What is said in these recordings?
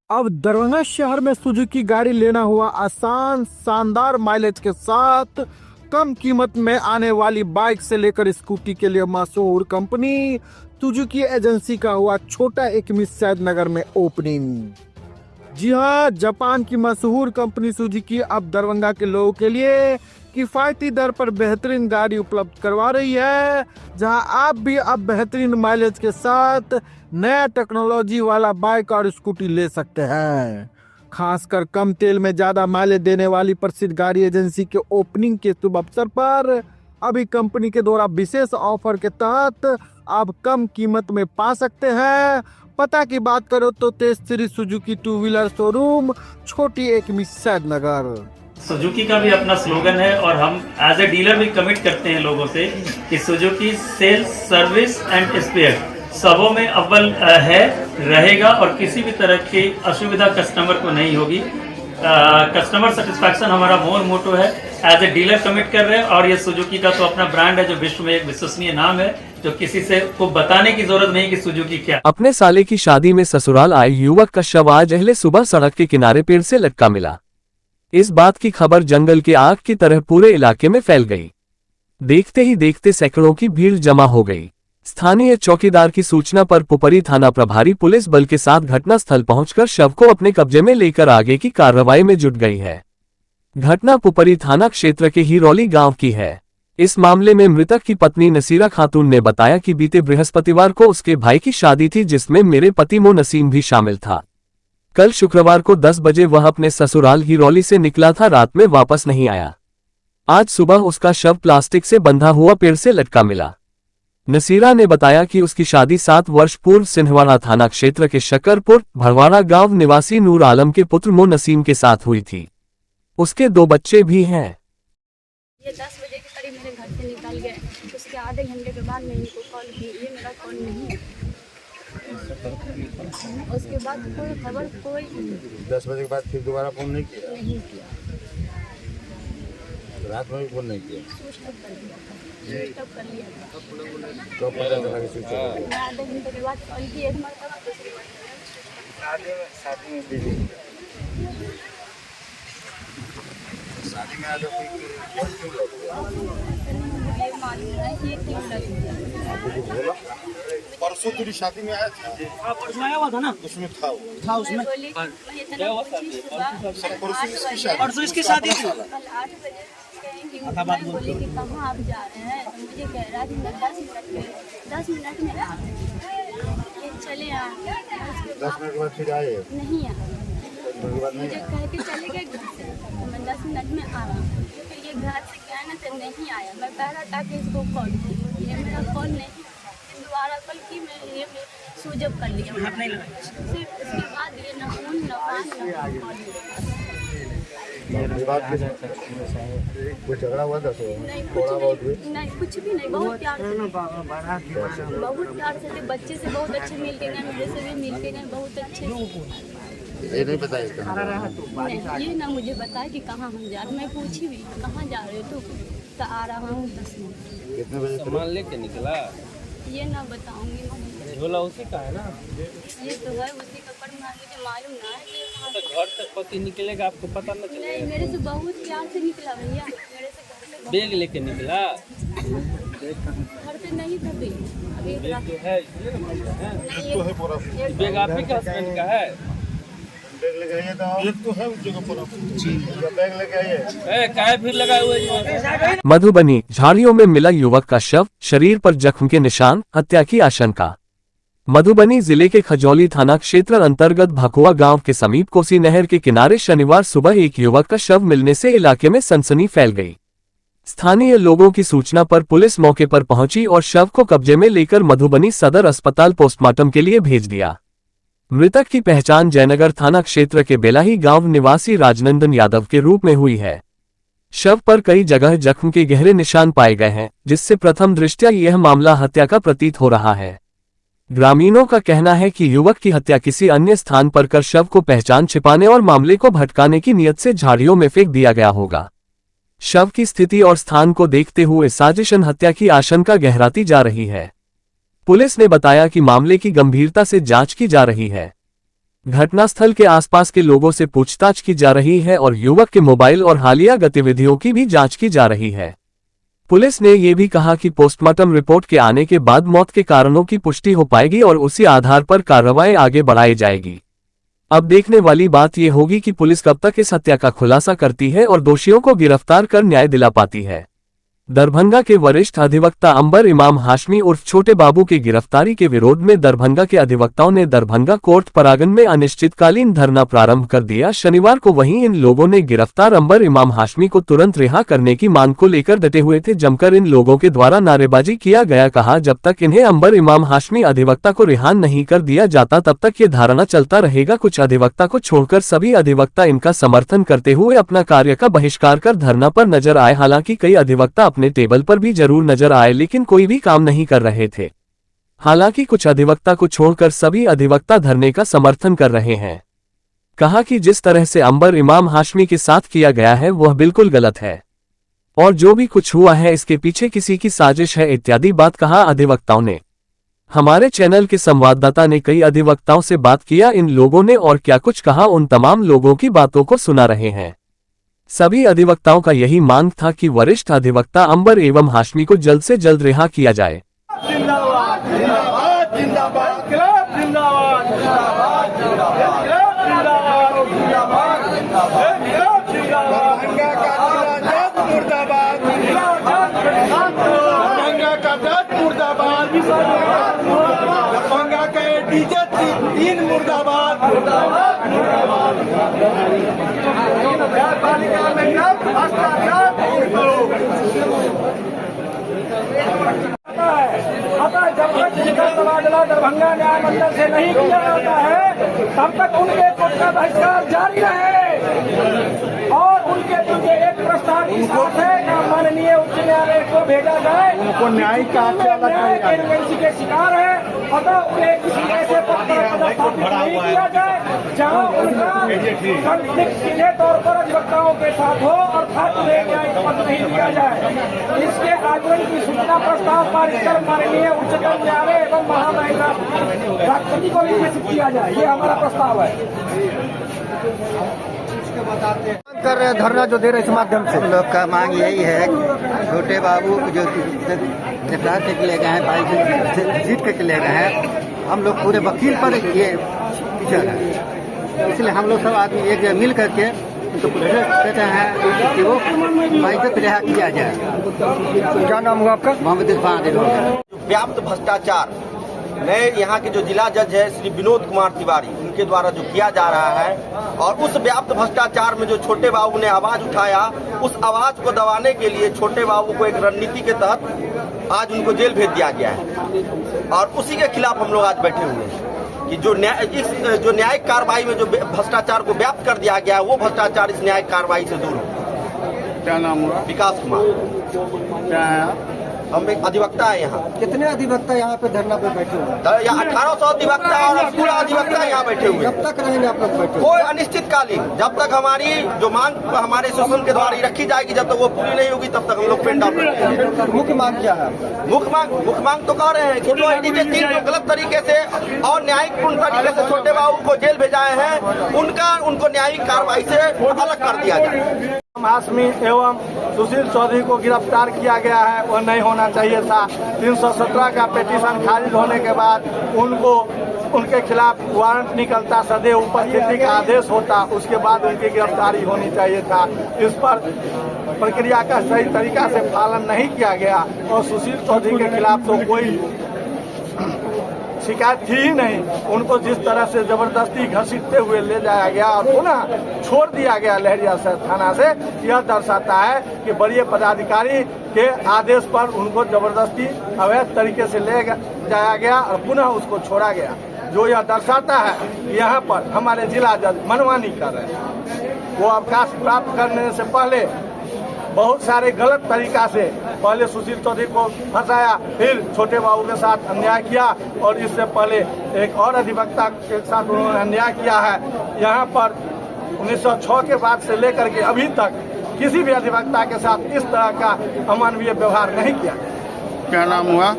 अब दरभंगा शहर में सुजुकी गाड़ी लेना हुआ आसान, शानदार माइलेज के साथ कम कीमत में आने वाली बाइक से लेकर स्कूटी के लिए मशहूर कंपनी सुजुकी एजेंसी का हुआ छोटा एक सैद नगर में ओपनिंग। जी हाँ, जापान की मशहूर कंपनी सुजुकी अब दरभंगा के लोगों के लिए किफ़ायती दर पर बेहतरीन गाड़ी उपलब्ध करवा रही है, जहां आप भी अब बेहतरीन माइलेज के साथ नया टेक्नोलॉजी वाला बाइक और स्कूटी ले सकते हैं। खासकर कम तेल में ज़्यादा माइलेज देने वाली प्रसिद्ध गाड़ी एजेंसी के ओपनिंग के शुभ अवसर पर अभी कंपनी के द्वारा विशेष ऑफर के तहत आप कम कीमत में पा सकते हैं। पता की बात करो तो Tej Shri Suzuki two wheeler showroom, छोटी एक सैद नगर। सुजुकी का भी अपना स्लोगन है और हम एज ए डीलर भी कमिट करते हैं लोगों से कि Suzuki sales, service and spare सबों में अव्वल है, रहेगा और किसी भी तरह की असुविधा कस्टमर को नहीं होगी। कस्टमर सेटिस्फैक्शन हमारा मोटो है। एज ए डीलर कमिट कर रहे हैं और ये सुजुकी का तो अपना ब्रांड है जो विश्व में एक विश्वसनीय नाम है, जो किसी से को बताने की जरूरत नहीं कि सुजुकी क्या। अपने साले की शादी में ससुराल आए युवक का शव आज अहले सुबह सड़क के किनारे पेड़ से लटका मिला। इस बात की खबर जंगल के आग की तरह पूरे इलाके में फैल गई। देखते ही देखते सैकड़ों की भीड़ जमा हो गई। स्थानीय चौकीदार की सूचना पर पुपरी थाना प्रभारी पुलिस बल के साथ घटनास्थल पहुंचकर शव को अपने कब्जे में लेकर आगे की कार्रवाई में जुट गई है। घटना पुपरी थाना क्षेत्र के हिरौली गांव की है। इस मामले में मृतक की पत्नी नसीरा खातून ने बताया कि बीते बृहस्पतिवार को उसके भाई की शादी थी, जिसमें मेरे पति मो नसीम भी शामिल था। कल शुक्रवार को 10 बजे वह अपने ससुराल हिरौली से निकला था, रात में वापस नहीं आया। आज सुबह उसका शव प्लास्टिक से बंधा हुआ पेड़ से लटका मिला। नसीरा ने बताया कि उसकी शादी 7 वर्ष पूर्व सिंहवाड़ा थाना क्षेत्र के शकरपुर भरवाड़ा गांव निवासी नूर आलम के पुत्र मो नसीम के साथ हुई थी। उसके 2 बच्चे भी हैं। ये 10 बजे के करीब मेरे घर से निकल गए। उसके आधे घंटे के बाद मैंने इनको कॉल की, ये मेरा कॉल नहीं है। उसके बाद कोई खबर, कोई 10 बजे के बाद फिर दोबारा फोन नहीं किया? नहीं किया। रात में भी फोन नहीं किया? स्विच ऑफ कर दिया था। स्विच ऑफ कर लिया था। कब पता चला कि स्विच ऑफ हो गया? मैं आधे घंटे के बाद कॉल की, एक मरतबा, दूसरी मरतबा शादी में बिजी। शादी में आधा फोन क्यों लग गया? मुझे मालूम है ये क्यों लग गया। आपको कुछ बोला? परसों तेरी शादी में आया था? हाँ, परसों आया हुआ था ना। उसमें था वो? था उसमें। मैं बोली, मैं इतना पूछी सुबह, परसों इसकी शादी? परसों इसकी शादी थी। कल 8 बजे कहेंगी, मैं बोली कि कहाँ आप जा रहे हैं, तो मुझे कह रहा कि मैं 10 मिनट में आ रहा हूँ। ये चले आए। 10 मिनट के बाद फिर आए? नहीं आया। 10 मिनट के बाद नहीं मुझे आए? कह के चले गए घर से, तो मैं 10 मिनट में आ रहा हूँ। क्योंकि ये घर से कहने से नहीं आया। मैं कह रहा था कि इसको कॉल की, ये मेरा कॉल नहीं, दोबारा कॉल की, मैं ये स्विच ऑफ कर लिया। हाथ नहीं लगाया। सिर्फ उसके बाद ये न फोन न बात न कॉल। ये बात कोई झगड़ा हुआ था? नहीं, थोड़ा बहुत हुई? नहीं, कुछ भी नहीं। बहुत प्यार से, बहुत प्यार से थे। बच्चे से बहुत अच्छे मिल के गए, मेरे से भी मिल के गए बहुत अच्छे। ये नहीं पता इसका? नहीं, ये ना मुझे बताया कि कहाँ हम जा रहे। मैं पूछी भी कहाँ जा रहे हो, तो आ रहा हूँ 10 मिनट। कितने बजे? सामान लेके निकला? ये ना बताऊंगी मैं। झोला उसी का है ना? ये तो है उसी का, पर मुझे मालूम ना है कि ये कहाँ तो घर से पति निकलेगा, आपको पता न नहीं, चलेगा? मेरे से बहुत प्यार से निकला भैया। मेरे से घर से बैग लेके निकला? घर से नहीं था भी। अभी एक रात- जो है इसलिए ना बोल रहे हैं। नहीं, तो है पूरा एक- बैग आप ही के हस्बैंड का है? बैग लेके आइए तो एक तो है उस जगह पूरा बैग लेके आइए। काय फिर लगाए हुए हैं? मधुबनी झाड़ियों में मिला युवक का शव, शरीर पर जख्म के निशान, हत्या की आशंका। मधुबनी जिले के खजौली थाना क्षेत्र अंतर्गत भकुआ गांव के समीप कोसी नहर के किनारे शनिवार सुबह एक युवक का शव मिलने से इलाके में सनसनी फैल गई। स्थानीय लोगों की सूचना पर पुलिस मौके पर पहुंची और शव को कब्जे में लेकर मधुबनी सदर अस्पताल पोस्टमार्टम के लिए भेज दिया। मृतक की पहचान जयनगर थाना क्षेत्र के बेलाही गांव निवासी राजनंदन यादव के रूप में हुई है। शव पर कई जगह जख्म के गहरे निशान पाए गए हैं, जिससे प्रथम दृष्टया यह मामला हत्या का प्रतीत हो रहा है। ग्रामीणों का कहना है कि युवक की हत्या किसी अन्य स्थान पर कर शव को पहचान छिपाने और मामले को भटकाने की नियत से झाड़ियों में फेंक दिया गया होगा। शव की स्थिति और स्थान को देखते हुए साजिशन हत्या की आशंका गहराती जा रही है। पुलिस ने बताया कि मामले की गंभीरता से जांच की जा रही है। घटनास्थल के आसपास के लोगों से पूछताछ की जा रही है और युवक के मोबाइल और हालिया गतिविधियों की भी जांच की जा रही है। पुलिस ने यह भी कहा कि पोस्टमार्टम रिपोर्ट के आने के बाद मौत के कारणों की पुष्टि हो पाएगी और उसी आधार पर कार्रवाई आगे बढ़ाई जाएगी। अब देखने वाली बात यह होगी कि पुलिस कब तक इस हत्या का खुलासा करती है और दोषियों को गिरफ्तार कर न्याय दिला पाती है। दरभंगा के वरिष्ठ अधिवक्ता अंबर इमाम हाशमी उर्फ छोटे बाबू की गिरफ्तारी के विरोध में दरभंगा के अधिवक्ताओं ने दरभंगा कोर्ट परागन में अनिश्चितकालीन धरना प्रारंभ कर दिया। शनिवार को वहीं इन लोगों ने गिरफ्तार अंबर इमाम हाशमी को तुरंत रिहा करने की मांग को लेकर डटे हुए थे। जमकर इन लोगों के द्वारा नारेबाजी किया गया। कहा, जब तक इन्हें अंबर इमाम हाशमी अधिवक्ता को रिहा नहीं कर दिया जाता तब तक ये धारणा चलता रहेगा। कुछ अधिवक्ता को छोड़कर सभी अधिवक्ता इनका समर्थन करते हुए अपना कार्य का बहिष्कार कर धरना पर नजर आए। हालांकि कई अधिवक्ता अपने टेबल पर भी जरूर नजर आए लेकिन कोई भी काम नहीं कर रहे थे। हालांकि कुछ अधिवक्ता को छोड़कर सभी अधिवक्ता धरने का समर्थन कर रहे हैं। कहा कि जिस तरह से अंबर इमाम हाशमी के साथ किया गया है वह बिल्कुल गलत है और जो भी कुछ हुआ है इसके पीछे किसी की साजिश है इत्यादि बात कहा अधिवक्ताओं ने। हमारे चैनल के संवाददाता ने कई अधिवक्ताओं से बात किया। इन लोगों ने और क्या कुछ कहा उन तमाम लोगों की बातों को सुना रहे हैं। सभी अधिवक्ताओं का यही मांग था कि वरिष्ठ अधिवक्ता अंबर एवं हाशमी को जल्द से जल्द रिहा किया जाए। जब तक जिनका तबादला दरभंगा न्याय मंडल से नहीं किया जाता है तब तक उनके कोर्ट का बहिष्कार जारी रहे और उनके प्रति एक प्रस्ताव की साथ है माननीय उच्च न्यायालय को भेजा जाए। उनको न्याय के शिकार है अतः उन्हें किसी ऐसे पद पर पदस्थापित नहीं किया जाए जहाँ उनका कंफ्लिक्ट सीधे तौर पर अधिवक्ताओं के साथ हो और उन्हें न्यायिक पद नहीं दिया जाए। इसके आचरण की सूचना प्रस्ताव पारित कर माननीय उच्चतम न्यायालय एवं महामहिला राष्ट्रपति को भी प्रेषित किया जाए। ये हमारा प्रस्ताव है। कर रहे हैं धरना जो दे रहे इस माध्यम से। हम लोग का मांग यही है छोटे बाबू जो गिरफ्तार के लिए गए हैं, बाइक जीत के लिए गए हैं, हम लोग पूरे वकील पर ये विचार है। इसलिए हम लोग सब आदमी एक जगह मिल करके तो कहते हैं कि वो बाइक रिहा किया जाए। क्या नाम हुआ आपका? मोहम्मद इरफान। व्याप्त भ्रष्टाचार नए यहाँ के जो जिला जज है श्री विनोद कुमार तिवारी उनके द्वारा जो किया जा रहा है और उस व्याप्त भ्रष्टाचार में जो छोटे बाबू ने आवाज उठाया उस आवाज को दबाने के लिए छोटे बाबू को एक रणनीति के तहत आज उनको जेल भेज दिया गया है और उसी के खिलाफ हम लोग आज बैठे हुए हैं कि जो न्यायिक कार्रवाई में जो भ्रष्टाचार को व्याप्त कर दिया गया है वो भ्रष्टाचार इस न्यायिक कार्रवाई से दूर हो। क्या नाम हुआ? विकास कुमार। क्या है? हम एक अधिवक्ता है यहाँ। कितने अधिवक्ता यहाँ पे धरना पे बैठे हुए? यहाँ 1800 अधिवक्ता और पूरा अधिवक्ता यहाँ बैठे हुए। कब तक रहेंगे आप लोग बैठे? कोई अनिश्चितकालीन जब तक हमारी जो मांग हमारे एसोसिएशन के द्वारा रखी जाएगी जब तक वो पूरी नहीं होगी तब तक हम लोग पेन डाउन रखेंगे। मुख्य मांग क्या है? मुख्य मांग तो कह रहे हैं कि जो एडीजे 3 जो गलत तरीके से और न्यायिकपूर्ण तरीके से छोटे बाबू को जेल भेजाए हैं उनको न्यायिक कार्रवाई से अलग कर दिया जाए। हाशमी एवं सुशील चौधरी को गिरफ्तार किया गया है वह नहीं होना चाहिए था। 317 का पिटीशन खारिज होने के बाद उनके खिलाफ वारंट निकलता, सदैव उपस्थिति का आदेश होता, उसके बाद उनकी गिरफ्तारी होनी चाहिए था। इस पर प्रक्रिया का सही तरीका से पालन नहीं किया गया और सुशील चौधरी के खिलाफ तो कोई शिकायत थी ही नहीं। उनको जिस तरह से जबरदस्ती घसीटते हुए ले जाया गया और पुनः छोड़ दिया गया लहरिया थाना से, यह दर्शाता है कि बड़े पदाधिकारी के आदेश पर उनको जबरदस्ती अवैध तरीके से ले जाया गया और पुनः उसको छोड़ा गया, जो यह दर्शाता है कि यहाँ पर हमारे जिला जज मनमानी कर रहे हैं। वो अवकाश प्राप्त करने से पहले बहुत सारे गलत तरीका से पहले सुशील चौधरी को फंसाया, फिर छोटे बाबू के साथ अन्याय किया और इससे पहले एक और अधिवक्ता के साथ उन्होंने अन्याय किया है। यहाँ पर 1906 के बाद से लेकर के अभी तक किसी भी अधिवक्ता के साथ इस तरह का अमानवीय व्यवहार नहीं किया। क्या नाम हुआ?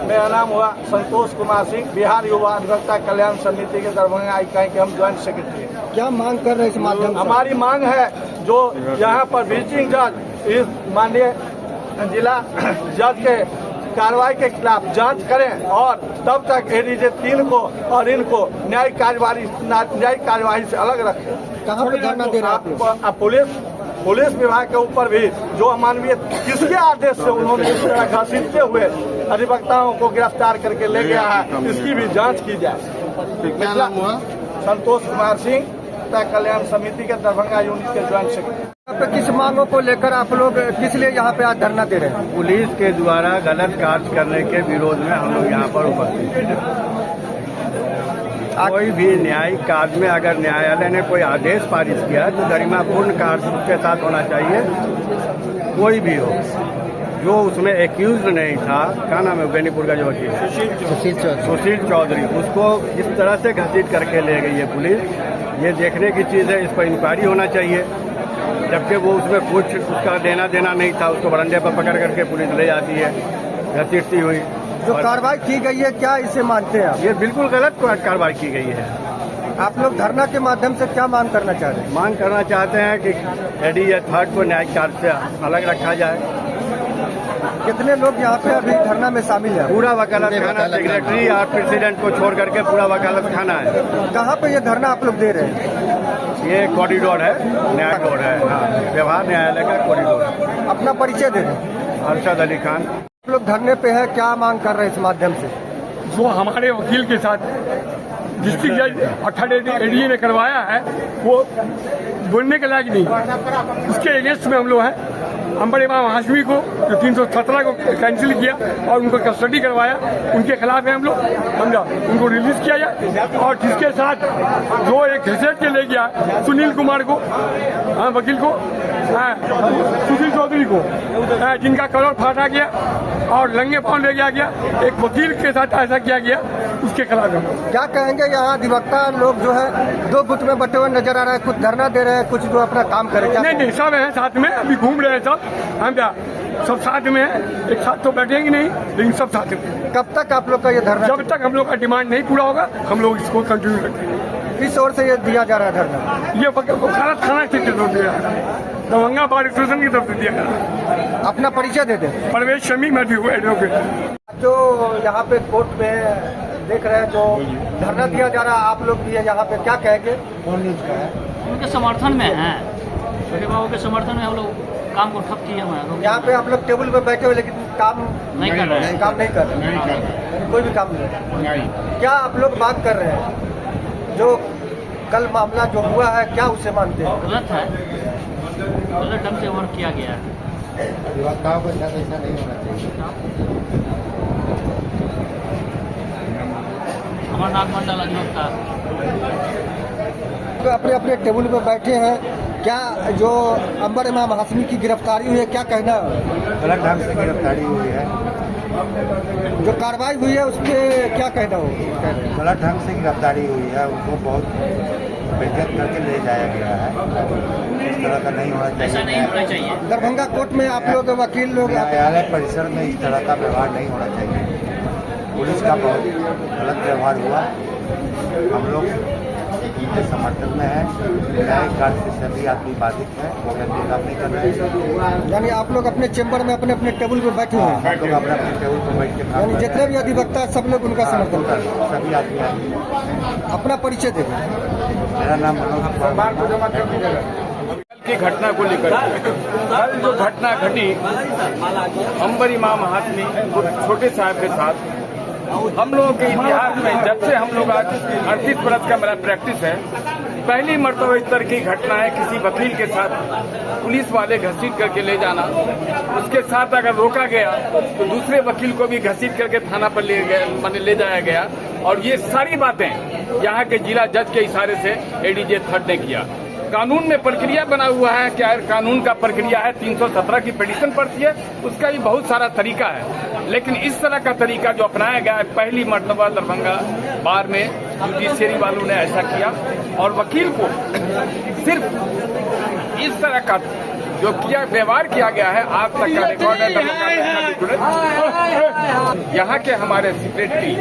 मेरा नाम हुआ संतोष कुमार सिंह, बिहार युवा अधिवक्ता कल्याण समिति के दरभंगा इकाई के हम ज्वाइंट सेक्रेटरी हैं। क्या मांग कर रहे हैं इस माध्यम से? हमारी मांग है जो यहाँ पर विजिटिंग जज इस माननीय जिला जज के कार्रवाई के खिलाफ जांच करें और तब तक एडीजे 3 को और इनको न्यायिक कार्यवाही से अलग रखें। कहाँ पे धरना दे रहे हैं? पुलिस विभाग के ऊपर भी जो अमानवीय किसके आदेश से उन्होंने इस तरह घसीटते हुए अधिवक्ताओं को गिरफ्तार करके ले गया है, इसकी भी जांच की जाए। क्या नाम हुआ? संतोष कुमार सिंह, कल्याण समिति के दरभंगा यूनिट के ज्वाइंट सेक्रेटरी। किस मांगों को लेकर आप लोग किस लिए यहाँ पे आज धरना दे रहे हैं? पुलिस के द्वारा गलत कार्य करने के विरोध में हम लोग यहाँ पर उपस्थित हैं। कोई भी न्यायिक कार्य में अगर न्यायालय ने कोई आदेश पारित किया है तो गरिमापूर्ण कार्य उसके साथ होना चाहिए। कोई भी हो जो उसमें एक्यूज नहीं था, क्या नाम है बेनीपुर का जो वकील है सुशील चौधरी, उसको इस तरह से घसीट करके ले गई है पुलिस। ये देखने की चीज़ है, इस पर इंक्वायरी होना चाहिए। जबकि वो उसमें कुछ उसका देना नहीं था, उसको बरंडे पर पकड़ करके पुलिस ले जाती है घसीटती हुई। जो कार्रवाई की गई है क्या इसे मानते हैं आप? ये बिल्कुल गलत कार्रवाई की गई है। आप लोग धरना के माध्यम से क्या मांग करना चाह रहे हैं? मांग करना चाहते हैं कि एडीजे 3 को न्यायिक कार्य से अलग रखा जाए। कितने लोग यहाँ पे अभी धरना में शामिल हैं? पूरा वकालत खाना, सेक्रेटरी और प्रेसिडेंट को छोड़ करके पूरा वकालत खाना है। कहाँ पे ये धरना आप लोग दे रहे हैं? ये कॉरिडोर है, न्याय कोड है, हाँ, व्यवहार न्यायालय का कॉरिडोर है। अपना परिचय दे दें। अरशद अली खान। आप लोग धरने पे है, क्या मांग कर रहे हैं इस माध्यम से? जो हमारे वकील के साथ डिस्ट्रिक्ट जज अठारह एडीए ने करवाया है वो बोलने के लायक नहीं, उसके अगेंस्ट में हम लोग हैं। अंबर इमाम हाशमी को जो 317 को कैंसिल किया और उनको कस्टडी करवाया, उनके खिलाफ है हम लोग, समझा, उनको रिलीज किया जाए। और जिसके साथ जो एक घसीट के ले गया सुनील कुमार को, हाँ, वकील को, हाँ, सुशील चौधरी को, हाँ, जिनका कलर फाटा गया और लंगे पाँव ले गया, एक वकील के साथ ऐसा किया गया, उसके खिलाफ हम क्या कहेंगे? यहाँ अधिवक्ता लोग जो है 2 गुट में बटे हुए नजर आ रहे हैं, कुछ धरना दे रहे हैं, कुछ जो अपना काम करे। नहीं, सब है साथ में, अभी घूम रहे हैं सब, हम क्या सब साथ में है, एक साथ तो बैठेंगे नहीं, लेकिन सब साथ में। कब तक आप लोग का ये धरना? जब तक हम लोग का डिमांड नहीं पूरा होगा हम लोग इसको कंटिन्यू रखेंगे। किस ओर से ये दिया जा रहा है धरना? ये वकालत खाना से दिया जा रहा है, दरभंगा बार एसोसिएशन की तरफ से दिया जा रहा है। अपना परिचय दे दें। परवेश शमी, मैं एडवोकेट। जो यहाँ पे कोर्ट में देख रहे हैं जो धरना दिया जा रहा है, आप लोग भी यहाँ पे क्या कहेंगे? उनके समर्थन में है, छोटे बाबू के समर्थन में हम लोग काम को ठप किए हैं। यहाँ पे आप लोग टेबल पे बैठे हुए लेकिन काम नहीं कर रहे हैं, काम नहीं कर रहे हैं, कोई भी काम नहीं। क्या आप लोग बात कर रहे हैं जो कल मामला जो हुआ है, क्या उसे मानते हैं? गलत है, गलत ढंग से वर्क किया गया है। अधिवक्ताओं को ऐसा नहीं होना चाहिए। अमरनाथ मंडल अधिवक्ता तो अपने अपने टेबल पर बैठे हैं, क्या जो अंबर इमाम हाशमी की गिरफ्तारी हुई है, क्या कहना? गलत ढंग से गिरफ्तारी हुई है। जो कार्रवाई हुई है उसके क्या कहना हो? गलत ढंग से गिरफ्तारी हुई है, उनको बहुत बेइज्जत करके ले जाया गया है। इस तरह का नहीं होना चाहिए। ऐसा नहीं होना चाहिए। दरभंगा कोर्ट में आप लोग वकील लोग, न्यायालय परिसर में इस तरह का व्यवहार नहीं होना चाहिए। पुलिस का बहुत गलत व्यवहार हुआ। हम लोग इनके समर्थन में है। न्यायिक कार्य से सभी आदमी बाधित है, वो व्यक्ति काम नहीं कर रहे हैं। यानी आप लोग अपने चेम्बर में अपने अपने टेबल पर बैठे हुए हैं? हम लोग अपने अपने टेबल पर बैठ के यानी जितने भी अधिवक्ता सब लोग उनका समर्थन कर रहे हैं? सभी आदमी। अपना परिचय दे दें। मेरा नाम मनोज कुमार। की घटना को लेकर कल जो घटना घटी अंबर इमाम हाशमी छोटे साहब के साथ, हम लोगों के इतिहास में जब से हम लोग आज 38 बरस का मेरा प्रैक्टिस है, पहली मरतबा इस तरह की घटना है। किसी वकील के साथ पुलिस वाले घसीट करके ले जाना, उसके साथ अगर रोका गया तो दूसरे वकील को भी घसीट करके थाना पर ले जाया गया। और ये सारी बातें यहाँ के जिला जज के इशारे से एडीजे 3 ने किया। कानून में प्रक्रिया बना हुआ है, क्या कानून का प्रक्रिया है, 317 की पिटीशन पड़ती है, उसका भी बहुत सारा तरीका है। लेकिन इस तरह का तरीका जो अपनाया गया है, पहली मर्तबा दरभंगा बार में जुडिशियरी वालों ने ऐसा किया और वकील को सिर्फ इस तरह का जो किया व्यवहार किया गया है आज तक का रिकॉर्ड है। यहाँ के हमारे सेक्रेटरी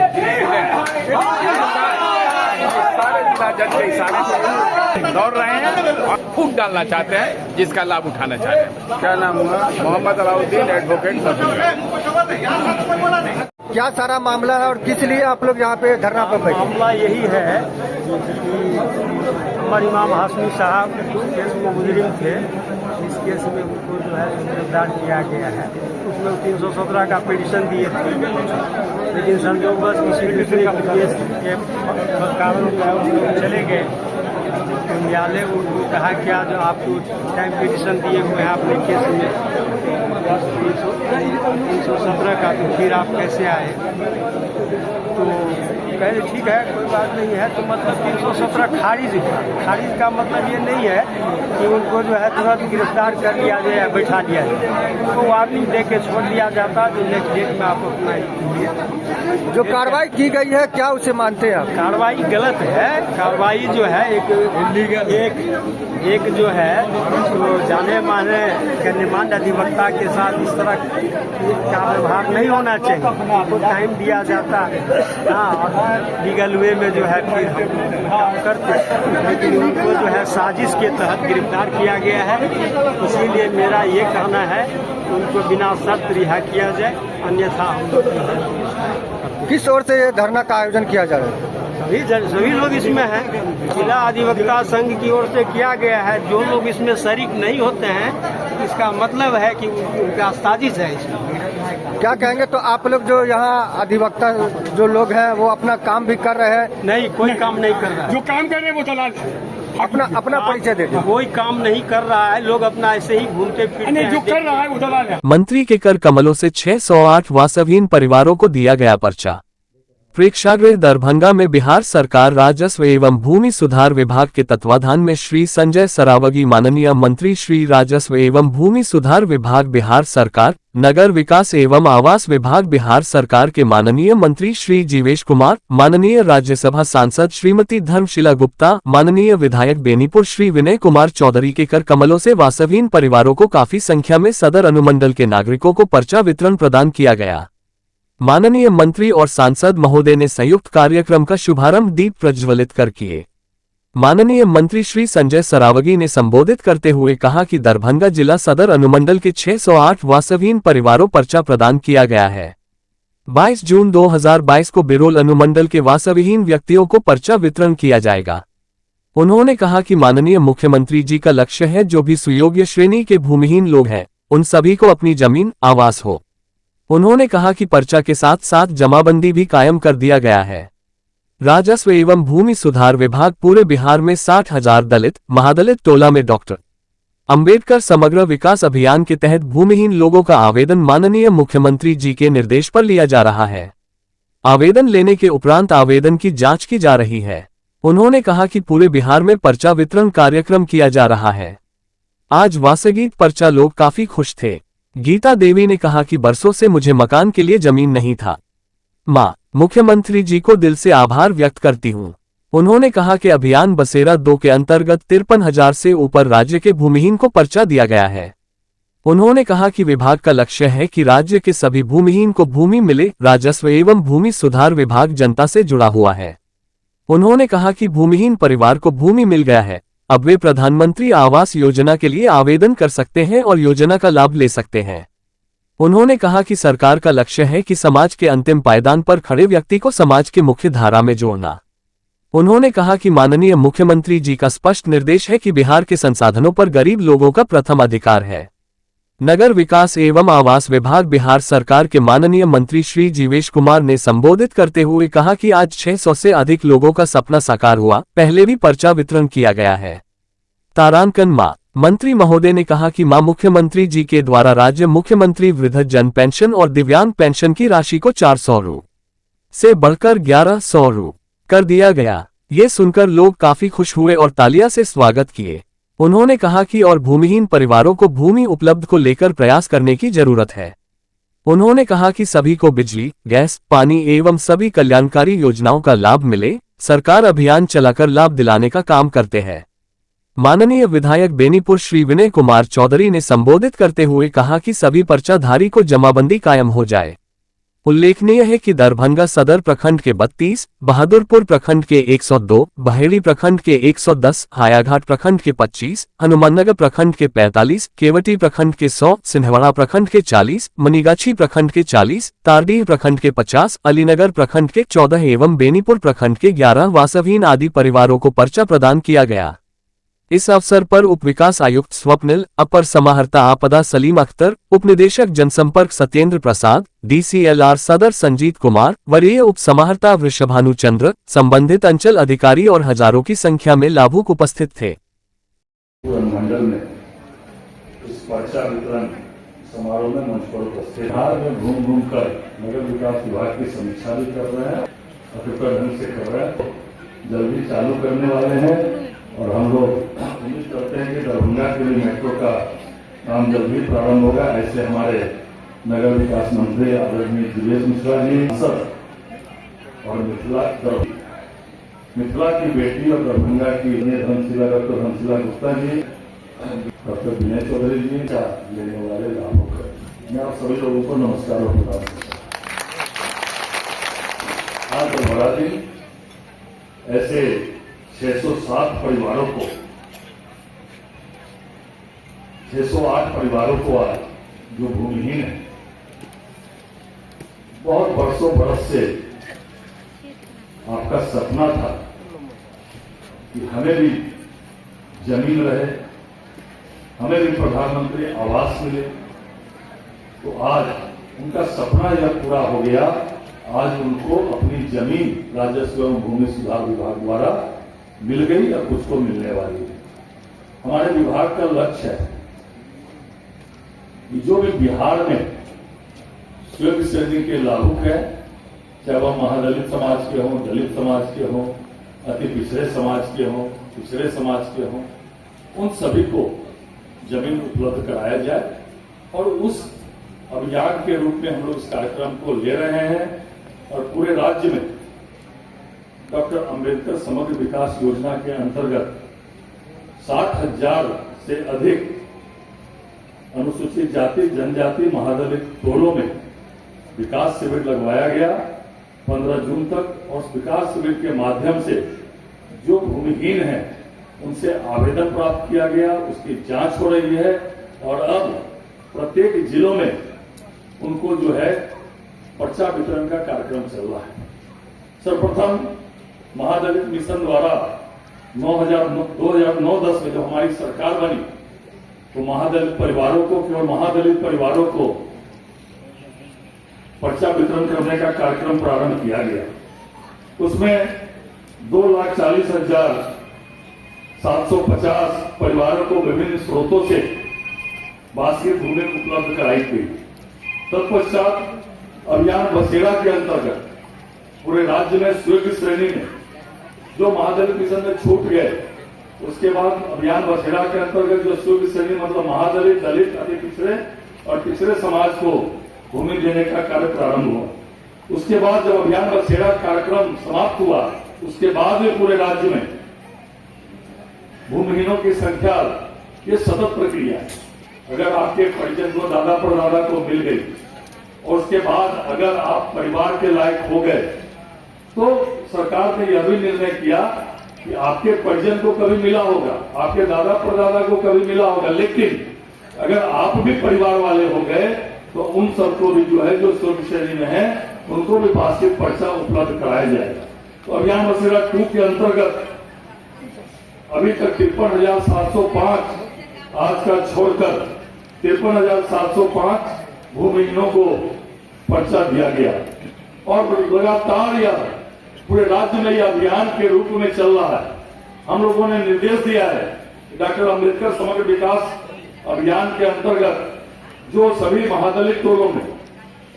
सारे जिला जज के इशारे से दौड़ रहे हैं और फूट डालना चाहते हैं, जिसका लाभ उठाना चाहते हैं। क्या नाम हुआ? मोहम्मद अलाउद्दीन, एडवोकेट। क्या सारा मामला है और किस लिए आप लोग यहाँ पे धरना पर बैठे? मामला यही है कि हमारे इमाम हाशमी साहब केस में मुजरिम थे। इस केस में उनको जो है गिरफ्तार किया गया है। उसमें 317 का पिटीशन दिए थे, लेकिन संजोगवश किसी दूसरे केस के कारण जो है वो चले गए। न्यायालय उनको कहा क्या जो आपको टाइम पिटीशन दिए हुए हैं अपने केस में 317 का, तो फिर आप कैसे आए? तो कहे ठीक है कोई बात नहीं है। तो मतलब 317 खारिज का मतलब ये नहीं है कि उनको जो है तुरंत गिरफ्तार कर लिया जाए या बैठा दिया जाए। उनको वार्निंग दे के छोड़ दिया जाता है, जो नेक्स्ट डेट में आप अपना जो कार्रवाई की गई है क्या उसे मानते हैं? कार्रवाई गलत है। कार्रवाई जो है एक जो है तो जाने माने गण्यमान्य अधिवक्ता के साथ इस तरह का व्यवहार नहीं होना चाहिए। उनको टाइम दिया जाता है, हाँ, और लीगल वे में जो है फिर हम करते, लेकिन उनको जो है साजिश के तहत गिरफ्तार किया गया है। इसीलिए मेरा ये कहना है उनको बिना शर्त रिहा किया जाए, अन्यथा हम लोग किस ओर से ये धरना का आयोजन किया जा रहा है? सभी लोग इसमें हैं। जिला अधिवक्ता संघ की ओर से किया गया है। जो लोग इसमें शरीक नहीं होते हैं, इसका मतलब है कि उनका साजिश है इसमें। क्या कहेंगे? तो आप लोग जो यहाँ अधिवक्ता जो लोग हैं वो अपना काम भी कर रहे हैं? नहीं, कोई काम नहीं कर रहा है। जो काम कर रहे हैं वो दलाल अपना परिचय दे दो। कोई काम नहीं कर रहा है, लोग अपना ऐसे ही घूमते फिरते हैं। जो कर रहा है वो दलाल है। मंत्री के कर कमलों से 608 वासवहीन परिवारों को दिया गया पर्चा। प्रेक्षागृह दरभंगा में बिहार सरकार राजस्व एवं भूमि सुधार विभाग के तत्वाधान में श्री संजय सरावगी माननीय मंत्री श्री राजस्व एवं भूमि सुधार विभाग बिहार सरकार, नगर विकास एवं आवास विभाग बिहार सरकार के माननीय मंत्री श्री जीवेश कुमार, माननीय राज्यसभा सांसद श्रीमती धर्मशिला गुप्ता, माननीय विधायक बेनीपुर श्री विनय कुमार चौधरी के कर कमलों से वासवहीन परिवारों को काफी संख्या में सदर अनुमंडल के नागरिकों को पर्चा वितरण प्रदान किया गया। माननीय मंत्री और सांसद महोदय ने संयुक्त कार्यक्रम का शुभारंभ दीप प्रज्वलित कर किए। माननीय मंत्री श्री संजय सरावगी ने संबोधित करते हुए कहा कि दरभंगा जिला सदर अनुमंडल के 608 वासवहीन परिवारों पर्चा प्रदान किया गया है। 22 जून 2022 को बिरोल अनुमंडल के वासवहीन व्यक्तियों को पर्चा वितरण किया जाएगा। उन्होंने कहा कि माननीय मुख्यमंत्री जी का लक्ष्य है जो भी सुयोग्य श्रेणी के भूमिहीन लोग हैं उन सभी को अपनी जमीन आवास हो। उन्होंने कहा कि पर्चा के साथ साथ जमाबंदी भी कायम कर दिया गया है। राजस्व एवं भूमि सुधार विभाग पूरे बिहार में 60,000 दलित महादलित टोला में डॉक्टर अंबेडकर समग्र विकास अभियान के तहत भूमिहीन लोगों का आवेदन माननीय मुख्यमंत्री जी के निर्देश पर लिया जा रहा है। आवेदन लेने के उपरांत आवेदन की जांच की जा रही है। उन्होंने कहा कि पूरे बिहार में पर्चा वितरण कार्यक्रम किया जा रहा है। आज वासगीत पर्चा लोग काफी खुश थे। गीता देवी ने कहा कि बरसों से मुझे मकान के लिए जमीन नहीं था। मां, मुख्यमंत्री जी को दिल से आभार व्यक्त करती हूं। उन्होंने कहा कि अभियान बसेरा 2 के अंतर्गत 53,000 से ऊपर राज्य के भूमिहीन को पर्चा दिया गया है। उन्होंने कहा कि विभाग का लक्ष्य है कि राज्य के सभी भूमिहीन को भूमि मिले। राजस्व एवं भूमि सुधार विभाग जनता से जुड़ा हुआ है। उन्होंने कहा कि भूमिहीन परिवार को भूमि मिल गया है, अब वे प्रधानमंत्री आवास योजना के लिए आवेदन कर सकते हैं और योजना का लाभ ले सकते हैं। उन्होंने कहा कि सरकार का लक्ष्य है कि समाज के अंतिम पायदान पर खड़े व्यक्ति को समाज की मुख्य धारा में जोड़ना। उन्होंने कहा कि माननीय मुख्यमंत्री जी का स्पष्ट निर्देश है कि बिहार के संसाधनों पर गरीब लोगों का प्रथम अधिकार है। नगर विकास एवं आवास विभाग बिहार सरकार के माननीय मंत्री श्री जीवेश कुमार ने संबोधित करते हुए कहा कि आज 600 से अधिक लोगों का सपना साकार हुआ। पहले भी पर्चा वितरण किया गया है। तारांकन मां, मंत्री महोदय ने कहा कि मां मुख्यमंत्री जी के द्वारा राज्य मुख्यमंत्री वृद्धजन पेंशन और दिव्यांग पेंशन की राशि को 400 रु से बढ़कर 1100 रु कर दिया गया। ये सुनकर लोग काफी खुश हुए और तालियां से स्वागत किए। उन्होंने कहा कि और भूमिहीन परिवारों को भूमि उपलब्ध को लेकर प्रयास करने की जरूरत है। उन्होंने कहा कि सभी को बिजली, गैस, पानी एवं सभी कल्याणकारी योजनाओं का लाभ मिले। सरकार अभियान चलाकर लाभ दिलाने का काम करते हैं। माननीय विधायक बेनीपुर श्री विनय कुमार चौधरी ने संबोधित करते हुए कहा कि सभी पर्चाधारी को जमाबंदी कायम हो जाए। उल्लेखनीय है कि दरभंगा सदर प्रखंड के 32, बहादुरपुर प्रखंड के 102, बहेड़ी प्रखंड के 110, हायाघाट प्रखंड के 25, हनुमाननगर प्रखंड के 45, केवटी प्रखंड के 100, सिंहवाड़ा प्रखंड के 40, मनीगाछी प्रखंड के 40, तारडीह प्रखंड के 50, अलीनगर प्रखंड के 14 एवं बेनीपुर प्रखंड के 11 वासवहीन आदि परिवारों को पर्चा प्रदान किया गया। इस अवसर पर उप विकास आयुक्त स्वप्निल, अपर समाहर्ता आपदा सलीम अख्तर, उप निदेशक जनसंपर्क सत्येंद्र प्रसाद, DCLR सदर संजीत कुमार, वरीय उप समाहर्ता वृषभानु चंद्र, संबंधित अंचल अधिकारी और हजारों की संख्या में लाभुक उपस्थित थे। मंडल में इस पर्चा वितरण समारोह में मंच पर उपस्थित में घूम कर नगर विकास विभाग की समीक्षा भी कर रहे हैं और कृपया ढंग से कर रहे हैं, जल्दी चालू करने वाले हैं और हम लोग उम्मीद करते हैं कि दरभंगा के लिए मेट्रो का काम जल्दी प्रारंभ होगा। ऐसे हमारे नगर विकास मंत्री आदरणीय दिवेश मिश्रा जी और मिथिला की बेटी और दरभंगा की धर्मशिला डॉक्टर धर्मशिला गुप्ता जी, डॉक्टर विनय चौधरी जी का लेने वाले लाभों का मैं आप सभी लोगों को नमस्कार और बता आज तो बड़ा दिन ऐसे 607 परिवारों को 608 परिवारों को आज जो भूमिहीन है, बहुत बरसों बरस से आपका सपना था कि हमें भी जमीन रहे, हमें भी प्रधानमंत्री आवास मिले, तो आज उनका सपना जब पूरा हो गया, आज उनको अपनी जमीन राजस्व एवं भूमि सुधार विभाग द्वारा मिल गई और कुछ को मिलने वाली है। हमारे विभाग का लक्ष्य है कि जो भी बिहार में स्वीकृत श्रेणी के लाभुक है, चाहे वह महादलित समाज के हों, दलित समाज के हों, अति पिछड़े समाज के हों, पिछड़े समाज के हों, उन सभी को जमीन उपलब्ध कराया जाए। और उस अभियान के रूप में हम लोग इस कार्यक्रम को ले रहे हैं और पूरे राज्य में डॉक्टर अंबेडकर समग्र विकास योजना के अंतर्गत 60,000 से अधिक अनुसूचित जाति जनजाति महादलित टोलों में विकास शिविर लगवाया गया 15 जून तक। और विकास शिविर के माध्यम से जो भूमिहीन हैं उनसे आवेदन प्राप्त किया गया, उसकी जांच हो रही है और अब प्रत्येक जिलों में उनको जो है पर्चा वितरण का कार्यक्रम चल रहा है। सर्वप्रथम महादलित मिशन द्वारा 2009-10 में जब हमारी सरकार बनी तो महादलित परिवारों को, केवल महादलित परिवारों को पर्चा वितरण करने का कार्यक्रम प्रारंभ किया गया। उसमें 2,40,750 परिवारों को विभिन्न स्रोतों से वार्षिक भूमि उपलब्ध कराई गई। तत्पश्चात अभियान बसेरा के अंतर्गत पूरे राज्य में स्वीकृत श्रेणी में जो महादलित मिशन में छूट गए, उसके बाद अभियान बसेरा के अंतर्गत जो स्वीकृत श्रेणी मतलब महादलित, दलित, अति पिछड़े और पिछड़े समाज को भूमि देने का कार्य प्रारंभ हुआ। उसके बाद जब अभियान बसेरा कार्यक्रम समाप्त हुआ, उसके बाद में पूरे राज्य में भूमिहीनों की संख्या ये सतत प्रक्रिया है। अगर आपके परिजन को दादा परदादा को मिल गई और उसके बाद अगर आप परिवार के लायक हो गए तो सरकार ने यह भी निर्णय किया कि आपके परिजन को कभी मिला होगा, आपके दादा परदादा को कभी मिला होगा, लेकिन अगर आप भी परिवार वाले हो गए तो उन सबको भी जो है जो स्वीकृत श्रेणी में है उनको भी वार्षिक पर्चा उपलब्ध कराया जाएगा। तो अभियान बसेरा 2 के अंतर्गत अभी तक 53,705 आज का छोड़कर 53,705 भूमिहीनों को पर्चा दिया गया और लगातार यह पूरे राज्य में यह अभियान के रूप में चल रहा है। हम लोगों ने निर्देश दिया है कि डॉक्टर अंबेडकर समग्र विकास अभियान के अंतर्गत जो सभी महादलित टोलों में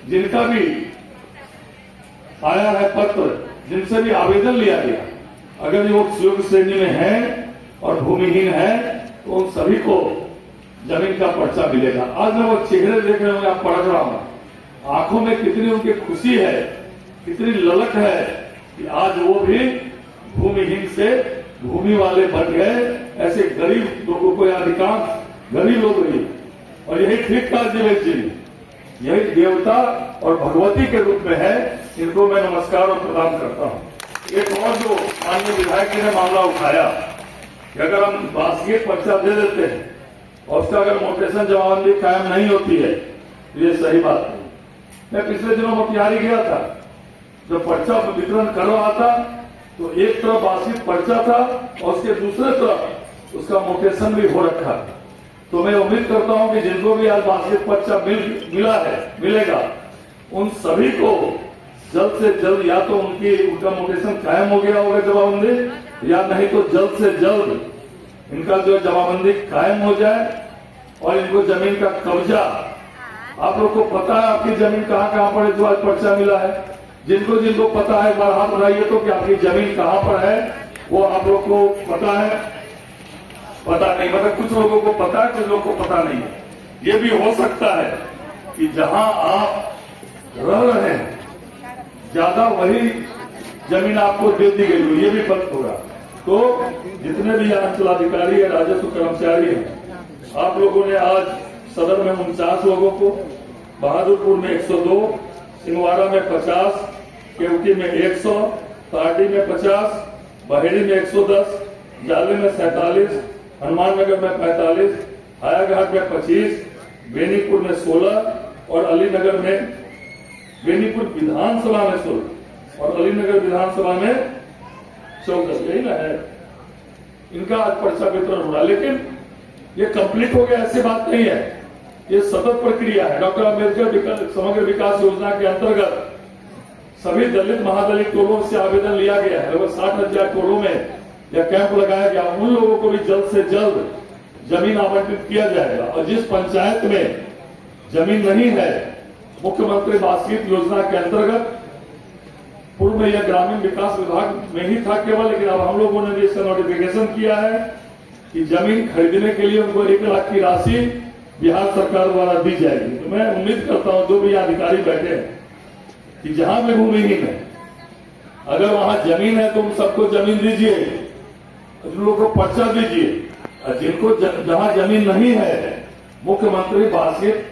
जिनका भी आया है पत्र, जिनसे भी आवेदन लिया गया, अगर ये स्वीकृत श्रेणी में है और भूमिहीन है तो उन सभी को जमीन का पर्चा मिलेगा। आज मैं वो चेहरे देख रहे होंगे, आप पढ़ रहा हूं, आंखों में कितनी उनकी खुशी है, कितनी ललक है कि आज वो भी भूमिहीन से भूमि वाले बन गए। ऐसे गरीब लोगों को अधिकांश गरीब लोग रही और यही ठीक था जीवन जी, यही देवता और भगवती के रूप में है। इनको मैं नमस्कार और प्रदान करता हूँ। एक और जो माननीय विधायक जी ने मामला उठाया कि अगर हम बास्केट पर्चा दे देते हैं और उसका अगर मोटेशन जमाबंदी कायम नहीं होती है तो ये सही बात नहीं। मैं पिछले दिनों मोतिहारी गया था, जब पर्चा वितरण कर रहा था तो एक तरफ बास्केट पर्चा था और उसके दूसरे तरफ उसका मोटेशन भी हो रखा। तो मैं उम्मीद करता हूं कि जिनको भी आज बास्केट पर्चा मिलेगा उन सभी को जल्द से जल्द या तो उनका मोटेशन कायम हो गया होगा जमाबंदी, या नहीं तो जल्द से जल्द इनका जो जमाबंदी कायम हो जाए और इनको जमीन का कब्जा, आप लोग को पता है आपकी जमीन कहाँ पर है जो आज पर्चा मिला है? जिनको पता है एक बार हाथ उठाइए तो कि आपकी जमीन कहाँ पर है, वो आप लोग को पता है? पता नहीं, मतलब कुछ लोगों को पता है, कुछ लोगों को पता नहीं है। ये भी हो सकता है कि जहां आप रह रहे हैं ज्यादा वही जमीन आपको दे दी गई हो, ये भी फर्क होगा। तो जितने भी अंचलाधिकारी है, राजस्व कर्मचारी हैं, आप लोगों ने आज सदर में 49 लोगों को, बहादुरपुर में 102, सिंहवाड़ा में 50, केवटी में 100, ताटी में 50, बहेड़ी में 110, जाले में 47, हनुमाननगर में 45, हायाघाट में 25, बेनीपुर में 16 और अलीनगर में, बेनीपुर विधानसभा में 16 और अलीनगर विधानसभा में 14, यही ना है। इनका आज पर्चा वितरण हो रहा है, लेकिन ये कंप्लीट हो गया ऐसी बात नहीं है, ये सतत प्रक्रिया है। डॉक्टर अम्बेडकर समग्र विकास योजना के अंतर्गत सभी दलित महादलित टोलों से आवेदन लिया गया है। लगभग 60,000 टोलों में यह कैंप लगाया गया। उन लोगों को भी जल्द से जल्द जमीन आवंटित किया जाएगा और जिस पंचायत में जमीन नहीं है, मुख्यमंत्री बास्केट योजना के अंतर्गत, पूर्व में यह ग्रामीण विकास विभाग में ही था केवल, लेकिन अब हम लोगों ने भी इसका नोटिफिकेशन किया है कि जमीन खरीदने के लिए उनको 1 लाख की राशि बिहार सरकार द्वारा दी जाएगी। तो मैं उम्मीद करता हूं जो भी अधिकारी बैठे हैं कि जहां भी भूमिहीन है, अगर वहां जमीन है तो उन सबको जमीन दीजिए, उन लोगों को पर्चा दीजिए। और जिनको जहां जमीन नहीं है, मुख्यमंत्री बास्केट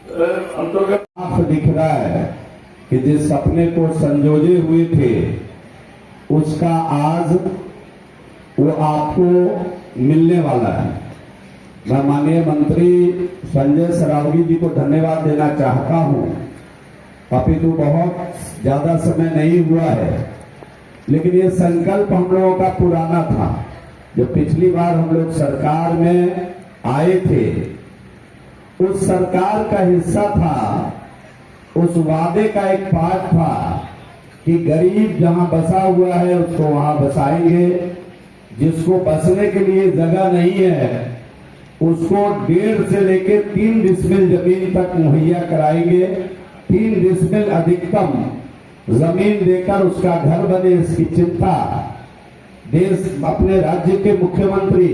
अंतर्गत साफ दिख रहा है कि जिस सपने को संजोए हुए थे उसका आज वो आपको मिलने वाला है। मैं माननीय मंत्री संजय सरावगी जी को धन्यवाद देना चाहता हूं। अपितु बहुत ज्यादा समय नहीं हुआ है, लेकिन ये संकल्प हम लोगों का पुराना था। जो पिछली बार हम लोग सरकार में आए थे, उस सरकार का हिस्सा था, उस वादे का एक पार्ट था कि गरीब जहां बसा हुआ है उसको वहां बसाएंगे, जिसको बसने के लिए जगह नहीं है उसको 1.5 से लेकर 3 डिसमिल जमीन तक मुहैया कराएंगे। 3 डिसमिल अधिकतम जमीन देकर उसका घर बने, इसकी चिंता देश अपने राज्य के मुख्यमंत्री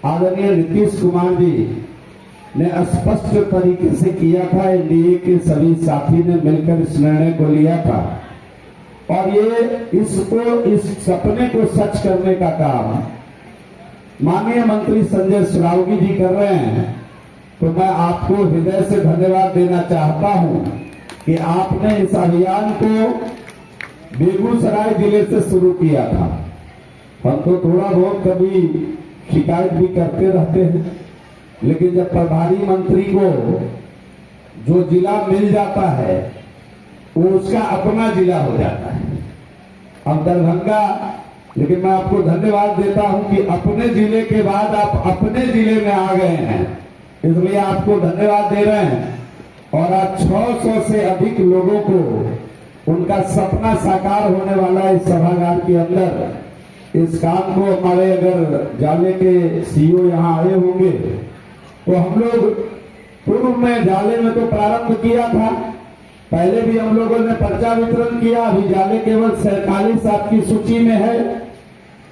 आदरणीय नीतीश कुमार जी ने स्पष्ट तरीके से किया था। एनडीए के सभी साथी ने मिलकर इस निर्णय को लिया था और ये इस सपने को सच करने का काम माननीय मंत्री संजय सरावगी जी कर रहे हैं। तो मैं आपको हृदय से धन्यवाद देना चाहता हूं कि आपने इस अभियान को बेगूसराय जिले से शुरू किया था। हम तो थोड़ा बहुत कभी शिकायत भी करते रहते हैं, लेकिन जब प्रभारी मंत्री को जो जिला मिल जाता है वो उसका अपना जिला हो जाता है। अब दरभंगा, लेकिन मैं आपको धन्यवाद देता हूं कि अपने जिले के बाद आप अपने जिले में आ गए हैं, इसलिए आपको धन्यवाद दे रहे हैं। और आज 600 से अधिक लोगों को उनका सपना साकार होने वाला है इस सभागार के अंदर। इस काम को हमारे अगर जाले के सीईओ यहाँ आए होंगे तो हम लोग पूर्व में जाले में तो प्रारंभ किया था, पहले भी हम लोगों ने पर्चा वितरण किया। अभी जाले केवल 47 आपकी सूची में है,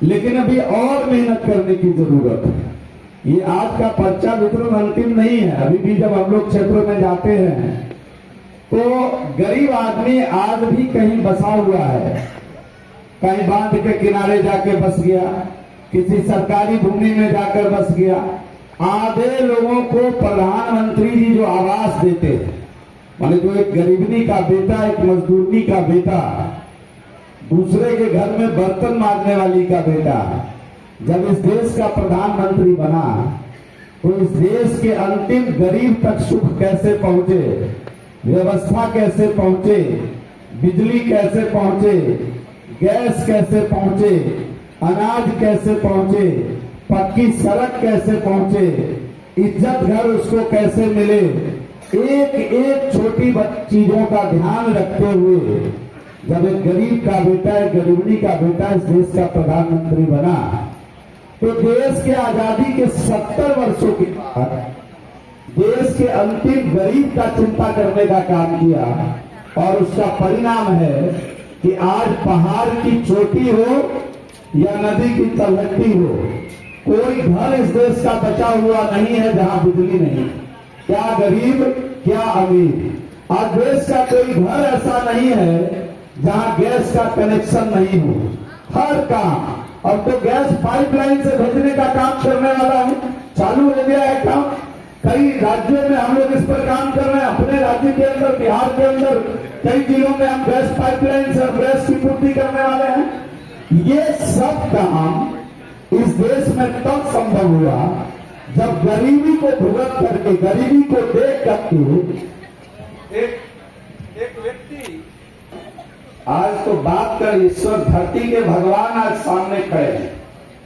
लेकिन अभी और मेहनत करने की जरूरत है। ये आज का पर्चा वितरण अंतिम नहीं है। अभी भी जब हम लोग क्षेत्रों में जाते हैं तो गरीब आदमी आज भी कहीं बसा हुआ है, कहीं बांध के किनारे जाके बस गया, किसी सरकारी भूमि में जाकर बस गया। आधे लोगों को प्रधानमंत्री जी जो आवास देते हैं, माने जो एक गरीबनी का बेटा, एक मजदूरनी का बेटा, दूसरे के घर में बर्तन मारने वाली का बेटा जब इस देश का प्रधानमंत्री बना तो इस देश के अंतिम गरीब तक सुख कैसे पहुंचे, व्यवस्था कैसे पहुंचे, बिजली कैसे पहुंचे, गैस कैसे पहुंचे, अनाज कैसे पहुंचे, पक्की सड़क कैसे पहुंचे, इज्जत घर उसको कैसे मिले, एक एक छोटी चीजों का ध्यान रखते हुए जब एक गरीब का बेटा, एक गरीबनी का बेटा इस देश का प्रधानमंत्री बना तो देश के आजादी के 70 वर्षों के बाद देश के अंतिम गरीब का चिंता करने का काम किया और उसका परिणाम है कि आज पहाड़ की चोटी हो या नदी की तलहटी हो, कोई घर इस देश का बचा हुआ नहीं है जहां बिजली नहीं, क्या गरीब क्या अमीर। आज देश का कोई घर ऐसा नहीं है जहां गैस का कनेक्शन नहीं हो। हर काम अब तो गैस पाइपलाइन से भेजने का काम करने वाला हूं, चालू हो गया है काम। कई राज्यों में हम लोग इस पर काम कर रहे हैं, अपने राज्य के अंदर, बिहार के अंदर कई जिलों में हम गैस पाइपलाइन से गैस की पूर्ति करने वाले हैं। ये सब काम इस देश में तब संभव हुआ जब गरीबी को भुगत करके, गरीबी को देख करके एक व्यक्ति, आज तो बात कर ईश्वर, धरती के भगवान आज सामने खड़े हैं।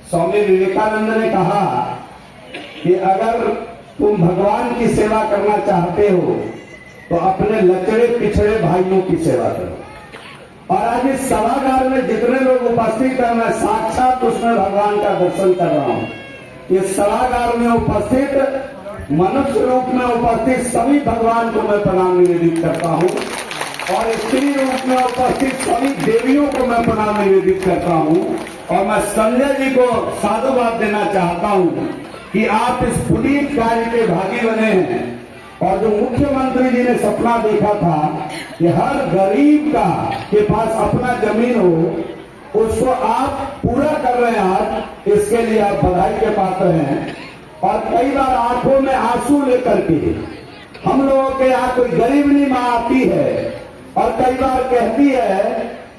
स्वामी विवेकानंद ने कहा कि अगर तुम भगवान की सेवा करना चाहते हो तो अपने लचड़े पिछड़े भाइयों की सेवा करो। और आज इस सभागार में जितने लोग उपस्थित हैं, मैं साक्षात उसमें भगवान का दर्शन कर रहा हूं। इस सभागार में उपस्थित, मनुष्य रूप में उपस्थित सभी भगवान को मैं प्रणाम निवेदित करता हूं और स्त्री रूप में उपस्थित सभी देवियों को मैं प्रणाम निवेदित करता हूं। और मैं संजय जी को साधुवाद देना चाहता हूं कि आप इस पुनीत कार्य के भागी बने हैं और जो मुख्यमंत्री जी ने सपना देखा था कि हर गरीब का के पास अपना जमीन हो, उसको आप पूरा कर रहे हैं। आज इसके लिए आप बधाई के पात्र हैं। और कई बार आंखों में आंसू लेकर के हम लोगों के यहाँ कोई गरीबनी माँ आती है और कई बार कहती है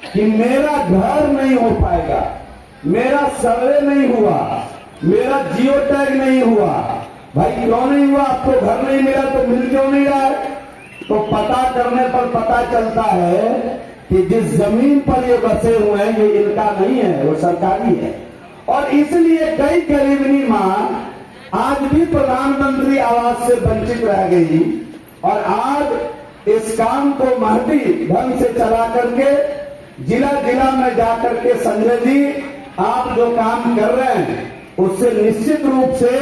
कि मेरा घर नहीं हो पाएगा, मेरा सर्वे नहीं हुआ, मेरा जियो टैग नहीं हुआ। भाई क्यों नहीं हुआ? आपको घर नहीं मिला तो मिल क्यों नहीं रहा है? तो पता करने पर पता चलता है कि जिस जमीन पर ये बसे हुए हैं ये इनका नहीं है, वो सरकारी है। और इसलिए कई गरीबनी माँ आज भी प्रधानमंत्री आवास से वंचित रह गई। और आज इस काम को महती ढंग से चला करके जिला जिला में जाकर के संजय जी आप जो काम कर रहे हैं उससे निश्चित रूप से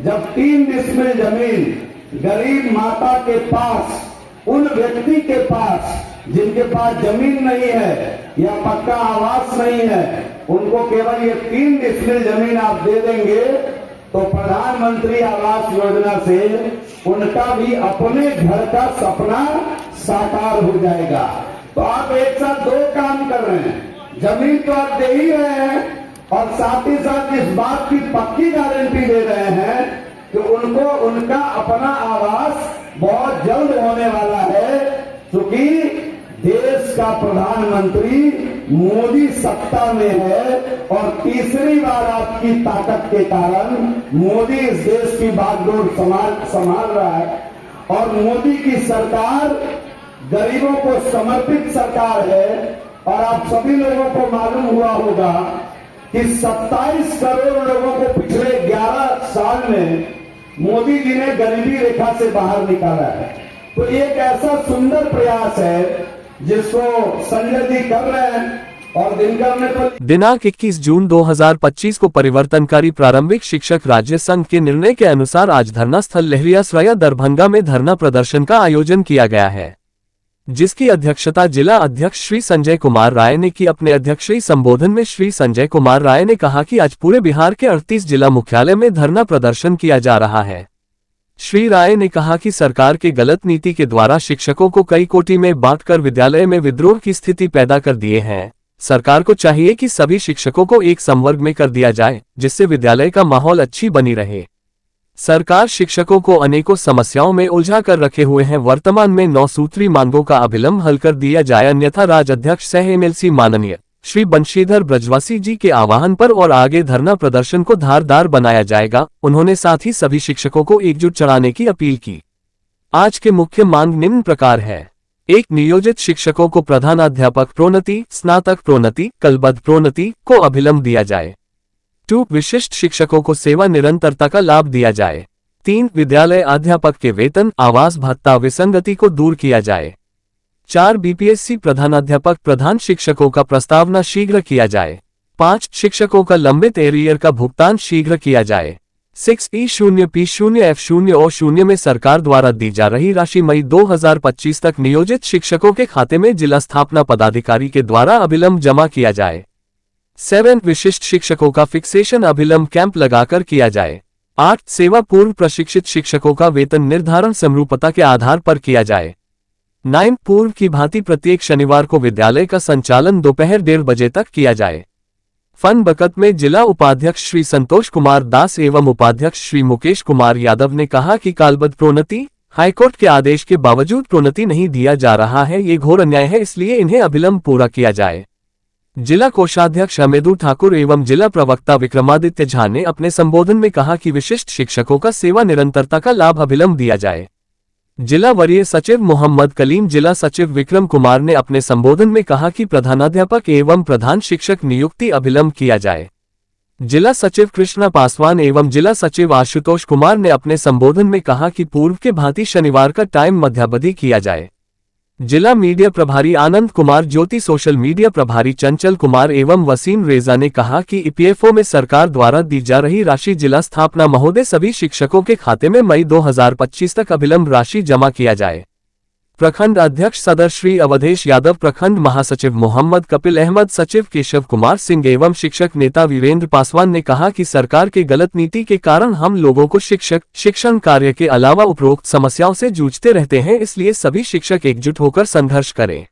जब 3 डिसमिल जमीन गरीब माता के पास, उन व्यक्ति के पास जिनके पास जमीन नहीं है या पक्का आवास नहीं है, उनको केवल ये 3 डिसमिल जमीन आप दे देंगे तो प्रधानमंत्री आवास योजना से उनका भी अपने घर का सपना साकार हो जाएगा। तो आप एक साथ 2 काम कर रहे हैं, जमीन तो आप दे ही रहे हैं और साथ ही साथ इस बात की पक्की गारंटी दे रहे हैं कि उनको उनका अपना आवास बहुत जल्द होने वाला है, क्योंकि देश का प्रधानमंत्री मोदी सत्ता में है और तीसरी बार आपकी ताकत के कारण मोदी इस देश की बागडोर संभाल रहा है। और मोदी की सरकार गरीबों को समर्पित सरकार है। और आप सभी लोगों को मालूम हुआ होगा कि 27 करोड़ लोगों को पिछले 11 साल में मोदी जी ने गरीबी रेखा से बाहर निकाला है। तो एक ऐसा सुंदर प्रयास है जिसको संजय जी कर रहे हैं। और दिनकर में तो दिनांक 21 जून 2025 को परिवर्तनकारी प्रारंभिक शिक्षक राज्य संघ के निर्णय के अनुसार आज धरना स्थल लहरियासराय दरभंगा में धरना प्रदर्शन का आयोजन किया गया है, जिसकी अध्यक्षता जिला अध्यक्ष श्री संजय कुमार राय ने की। अपने अध्यक्षीय संबोधन में श्री संजय कुमार राय ने कहा कि आज पूरे बिहार के 38 जिला मुख्यालय में धरना प्रदर्शन किया जा रहा है। श्री राय ने कहा कि सरकार के गलत नीति के द्वारा शिक्षकों को कई कोटि में बांटकर विद्यालय में विद्रोह की स्थिति पैदा कर दिए हैं। सरकार को चाहिए कि सभी शिक्षकों को एक संवर्ग में कर दिया जाए, जिससे विद्यालय का माहौल अच्छी बनी रहे। सरकार शिक्षकों को अनेकों समस्याओं में उलझा कर रखे हुए हैं। वर्तमान में 9 सूत्री मांगों का अविलंब हल कर दिया जाए, अन्यथा राज्य अध्यक्ष सह एमएलसी माननीय श्री बंशीधर ब्रजवासी जी के आह्वान पर और आगे धरना प्रदर्शन को धारदार बनाया जाएगा। उन्होंने साथ ही सभी शिक्षकों को एकजुट चढ़ाने की अपील की। आज के मुख्य मांग निम्न प्रकार है। 1. नियोजित शिक्षकों को प्रधानाध्यापक प्रोन्नति, स्नातक प्रोन्नति, कलबद्ध प्रोन्नति को अभिलंब दिया जाए। 2. विशिष्ट शिक्षकों को सेवा निरंतरता का लाभ दिया जाए। 3. विद्यालय अध्यापक के वेतन, आवास भत्ता विसंगति को दूर किया जाए। 4. बीपीएससी प्रधानाध्यापक प्रधान शिक्षकों का प्रस्तावना शीघ्र किया जाए। 5. शिक्षकों का लंबित एरियर का भुगतान शीघ्र किया जाए। 6. E0, P0, F0 और 0 में सरकार द्वारा दी जा रही राशि मई 2025 तक नियोजित शिक्षकों के खाते में जिला स्थापना पदाधिकारी के द्वारा अविलंब जमा किया जाए। 7. विशिष्ट शिक्षकों का फिक्सेशन अभिलंब कैंप लगाकर किया जाए। 8. सेवा पूर्व प्रशिक्षित शिक्षकों का वेतन निर्धारण समरूपता के आधार पर किया जाए। 9. पूर्व की भांति प्रत्येक शनिवार को विद्यालय का संचालन दोपहर 1:30 बजे तक किया जाए। फन बकत में जिला उपाध्यक्ष श्री संतोष कुमार दास एवं उपाध्यक्ष श्री मुकेश कुमार यादव ने कहा कि कालबद्ध प्रोन्नति, हाईकोर्ट के आदेश के बावजूद प्रोन्नति नहीं दिया जा रहा है, ये घोर अन्याय है, इसलिए इन्हें अभिलंब पूरा किया जाए। जिला कोषाध्यक्ष अमेदू ठाकुर एवं जिला प्रवक्ता विक्रमादित्य झा ने अपने संबोधन में कहा कि विशिष्ट शिक्षकों का सेवा निरंतरता का लाभ अभिलंब दिया जाए। जिला वरीय सचिव मोहम्मद कलीम, जिला सचिव विक्रम कुमार ने अपने संबोधन में कहा कि प्रधानाध्यापक एवं प्रधान शिक्षक नियुक्ति अभिलंब किया जाए। जिला सचिव कृष्णा पासवान एवं जिला सचिव आशुतोष कुमार ने अपने संबोधन में कहा कि पूर्व के भांति शनिवार का टाइम मध्यावधि किया जाए। जिला मीडिया प्रभारी आनंद कुमार ज्योति, सोशल मीडिया प्रभारी चंचल कुमार एवं वसीम रेजा ने कहा कि ईपीएफओ में सरकार द्वारा दी जा रही राशि जिला स्थापना महोदय सभी शिक्षकों के खाते में मई 2025 तक अभिलंब राशि जमा किया जाए। प्रखंड अध्यक्ष सदर श्री अवधेश यादव, प्रखंड महासचिव मोहम्मद कपिल अहमद, सचिव केशव कुमार सिंह एवं शिक्षक नेता वीरेंद्र पासवान ने कहा कि सरकार के गलत नीति के कारण हम लोगों को शिक्षण कार्य के अलावा उपरोक्त समस्याओं से जूझते रहते हैं, इसलिए सभी शिक्षक एकजुट होकर संघर्ष करें।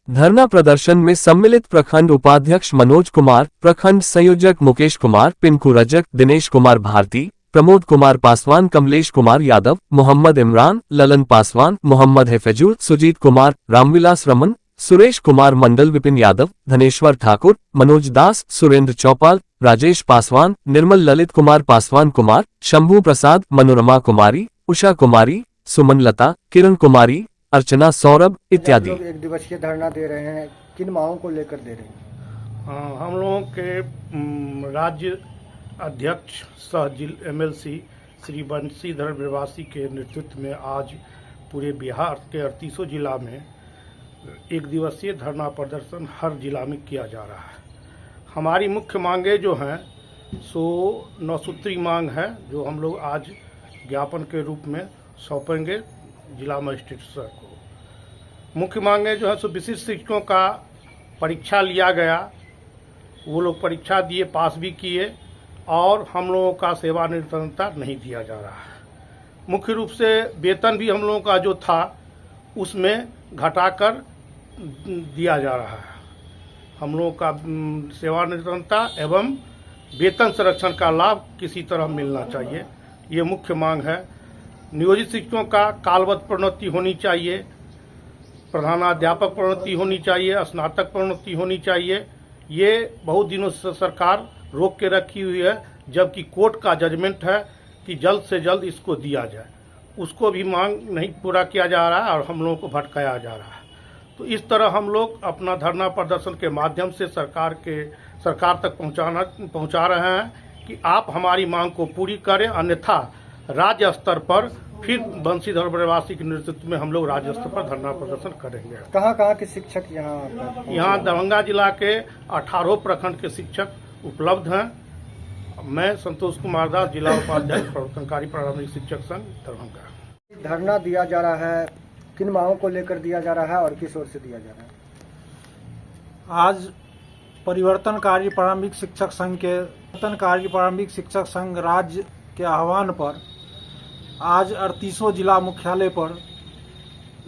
धरना प्रदर्शन में सम्मिलित प्रखंड उपाध्यक्ष मनोज कुमार, प्रखंड संयोजक मुकेश कुमार, पिंकू रजक, दिनेश कुमार भारती, प्रमोद कुमार पासवान, कमलेश कुमार यादव, मोहम्मद इमरान, ललन पासवान, मोहम्मद हिफजुल, सुजीत कुमार, रामविलास रमन, सुरेश कुमार मंडल, विपिन यादव, धनेश्वर ठाकुर, मनोज दास, सुरेंद्र चौपाल, राजेश पासवान, निर्मल ललित कुमार पासवान कुमार, शंभू प्रसाद, मनोरमा कुमारी, उषा कुमारी, सुमन लता, किरण कुमारी, अर्चना सौरभ इत्यादि। एक दिवसीय धरना दे रहे हैं, किन मांगों को लेकर दे रहे हैं? हम लोगों के राज्य अध्यक्ष सह एमएलसी श्री बंशीधर ब्रजवासी के नेतृत्व में आज पूरे बिहार के 38 जिला में एक दिवसीय धरना प्रदर्शन हर जिला में किया जा रहा है। हमारी मुख्य मांगें जो हैं सो 9 सूत्री मांग है, जो हम लोग आज ज्ञापन के रूप में सौंपेंगे जिला मजिस्ट्रेट सर को। मुख्य मांगें जो है सो विशिष्ट शिक्षकों का परीक्षा लिया गया, वो लोग परीक्षा दिए, पास भी किए, और हम लोगों का सेवा निरंतरता नहीं दिया जा रहा है। मुख्य रूप से वेतन भी हम लोगों का जो था उसमें घटाकर दिया जा रहा है। हम लोगों का सेवा निरंतरता एवं वेतन संरक्षण का लाभ किसी तरह मिलना चाहिए, ये मुख्य मांग है। नियोजित शिक्षकों का कालबद्ध प्रोन्नति होनी चाहिए, प्रधानाध्यापक प्रोन्नति होनी चाहिए, स्नातक प्रोन्नति होनी चाहिए। ये बहुत दिनों से सरकार रोक के रखी हुई है, जबकि कोर्ट का जजमेंट है कि जल्द से जल्द इसको दिया जाए, उसको भी मांग नहीं पूरा किया जा रहा है और हम लोगों को भटकाया जा रहा है। तो इस तरह हम लोग अपना धरना प्रदर्शन के माध्यम से सरकार तक पहुंचा रहे हैं कि आप हमारी मांग को पूरी करें, अन्यथा राज्य स्तर पर फिर बंशीधर ब्रजवासी के नेतृत्व में हम लोग राज्य स्तर पर धरना प्रदर्शन करेंगे। कहाँ के शिक्षक यहाँ दरभंगा जिला के 18 प्रखंड के शिक्षक उपलब्ध हैं। मैं संतोष कुमार दास, जिला उपाध्यक्ष प्रवर्तनकारी प्रारंभिक शिक्षक संघ दरभंगा। धरना दिया जा रहा है, किन मांगों को लेकर दिया जा रहा है और किस ओर से दिया जा रहा है? आज परिवर्तनकारी प्रारंभिक शिक्षक संघ राज्य के आह्वान पर आज 38 जिला मुख्यालय पर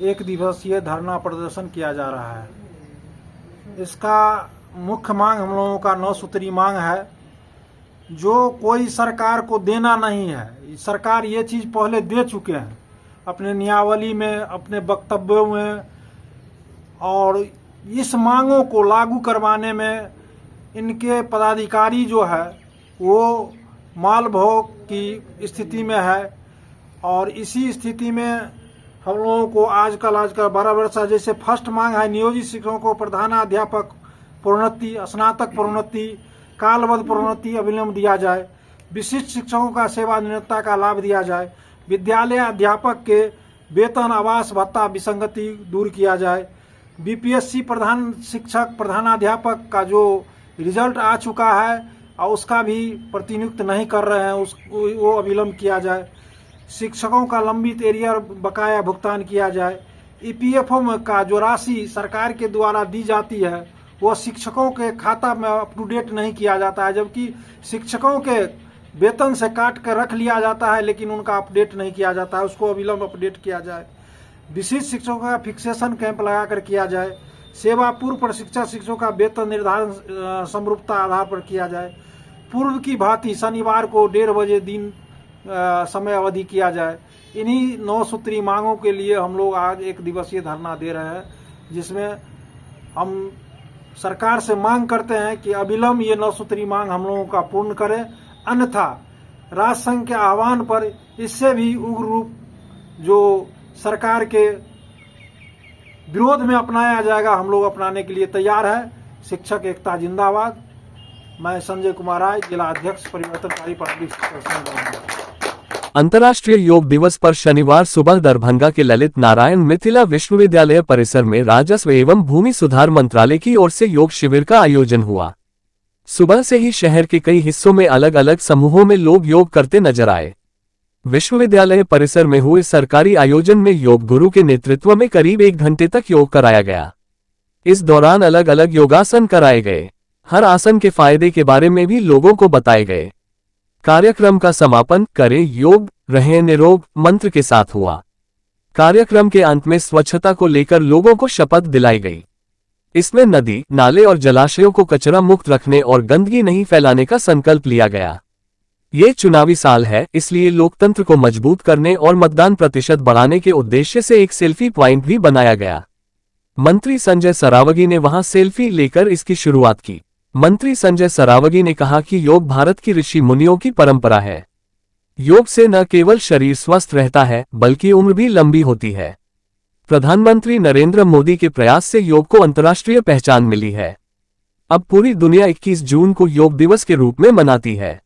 एक दिवसीय धरना प्रदर्शन किया जा रहा है। इसका मुख्य मांग हम लोगों का 9 सूत्री मांग है, जो कोई सरकार को देना नहीं है। सरकार ये चीज़ पहले दे चुके हैं अपने नियावली में, अपने वक्तव्यों में, और इस मांगों को लागू करवाने में इनके पदाधिकारी जो है वो माल भोग की स्थिति में है। और इसी स्थिति में हम लोगों को आजकल 12 वर्ष जैसे फर्स्ट मांग है नियोजित शिक्षकों को प्रधानाध्यापक प्रोन्नति, स्नातक प्रोन्नति, कालबद्ध प्रोन्नति अविलंब दिया जाए। विशिष्ट शिक्षकों का सेवानिवृत्ता का लाभ दिया जाए। विद्यालय अध्यापक के वेतन, आवास भत्ता विसंगति दूर किया जाए। बीपीएससी प्रधान शिक्षक प्रधानाध्यापक का जो रिजल्ट आ चुका है और उसका भी प्रतिनियुक्त नहीं कर रहे हैं, वो अविलंब किया जाए। शिक्षकों का लंबित एरियर बकाया भुगतान किया जाए। ईपीएफओ का जो राशि सरकार के द्वारा दी जाती है वो शिक्षकों के खाता में अप टू डेट नहीं किया जाता है, जबकि शिक्षकों के वेतन से काट कर रख लिया जाता है लेकिन उनका अपडेट नहीं किया जाता है, उसको अविलंब अपडेट किया जाए। विशिष्ट शिक्षकों का फिक्सेशन कैंप लगाकर किया जाए। सेवा पूर्व प्रशिक्षण शिक्षकों का वेतन निर्धारण समरूपता आधार पर किया जाए। पूर्व की भांति शनिवार को 1:30 बजे दिन समय अवधि किया जाए। इन्हीं 9 सूत्री मांगों के लिए हम लोग आज 1 दिवसीय धरना दे रहे हैं, जिसमें हम सरकार से मांग करते हैं कि अविलंब ये 9 सूत्री मांग हम लोगों का पूर्ण करें, अन्यथा राष्ट्रसंघ के आह्वान पर इससे भी उग्र रूप जो सरकार के विरोध में अपनाया जाएगा, हम लोग अपनाने के लिए तैयार है। शिक्षक एकता जिंदाबाद। मैं संजय कुमार राय, जिला अध्यक्ष परिवर्तनकारी प्राथमिक शिक्षा संघ। अंतर्राष्ट्रीय योग दिवस पर शनिवार सुबह दरभंगा के ललित नारायण मिथिला विश्वविद्यालय परिसर में राजस्व एवं भूमि सुधार मंत्रालय की ओर से योग शिविर का आयोजन हुआ। सुबह से ही शहर के कई हिस्सों में अलग अलग समूहों में लोग योग करते नजर आए। विश्वविद्यालय परिसर में हुए सरकारी आयोजन में योग गुरु के नेतृत्व में करीब 1 घंटे तक योग कराया गया। इस दौरान अलग अलग योगासन कराए गए। हर आसन के फायदे के बारे में भी लोगों को बताए गए। कार्यक्रम का समापन करें योग रहें निरोग मंत्र के साथ हुआ। कार्यक्रम के अंत में स्वच्छता को लेकर लोगों को शपथ दिलाई गई। इसमें नदी, नाले और जलाशयों को कचरा मुक्त रखने और गंदगी नहीं फैलाने का संकल्प लिया गया। ये चुनावी साल है, इसलिए लोकतंत्र को मजबूत करने और मतदान प्रतिशत बढ़ाने के उद्देश्य से एक सेल्फी पॉइंट भी बनाया गया। मंत्री संजय सरावगी ने वहां सेल्फी लेकर इसकी शुरुआत की। मंत्री संजय सरावगी ने कहा कि योग भारत की ऋषि मुनियों की परंपरा है। योग से न केवल शरीर स्वस्थ रहता है बल्कि उम्र भी लंबी होती है। प्रधानमंत्री नरेंद्र मोदी के प्रयास से योग को अंतर्राष्ट्रीय पहचान मिली है। अब पूरी दुनिया 21 जून को योग दिवस के रूप में मनाती है।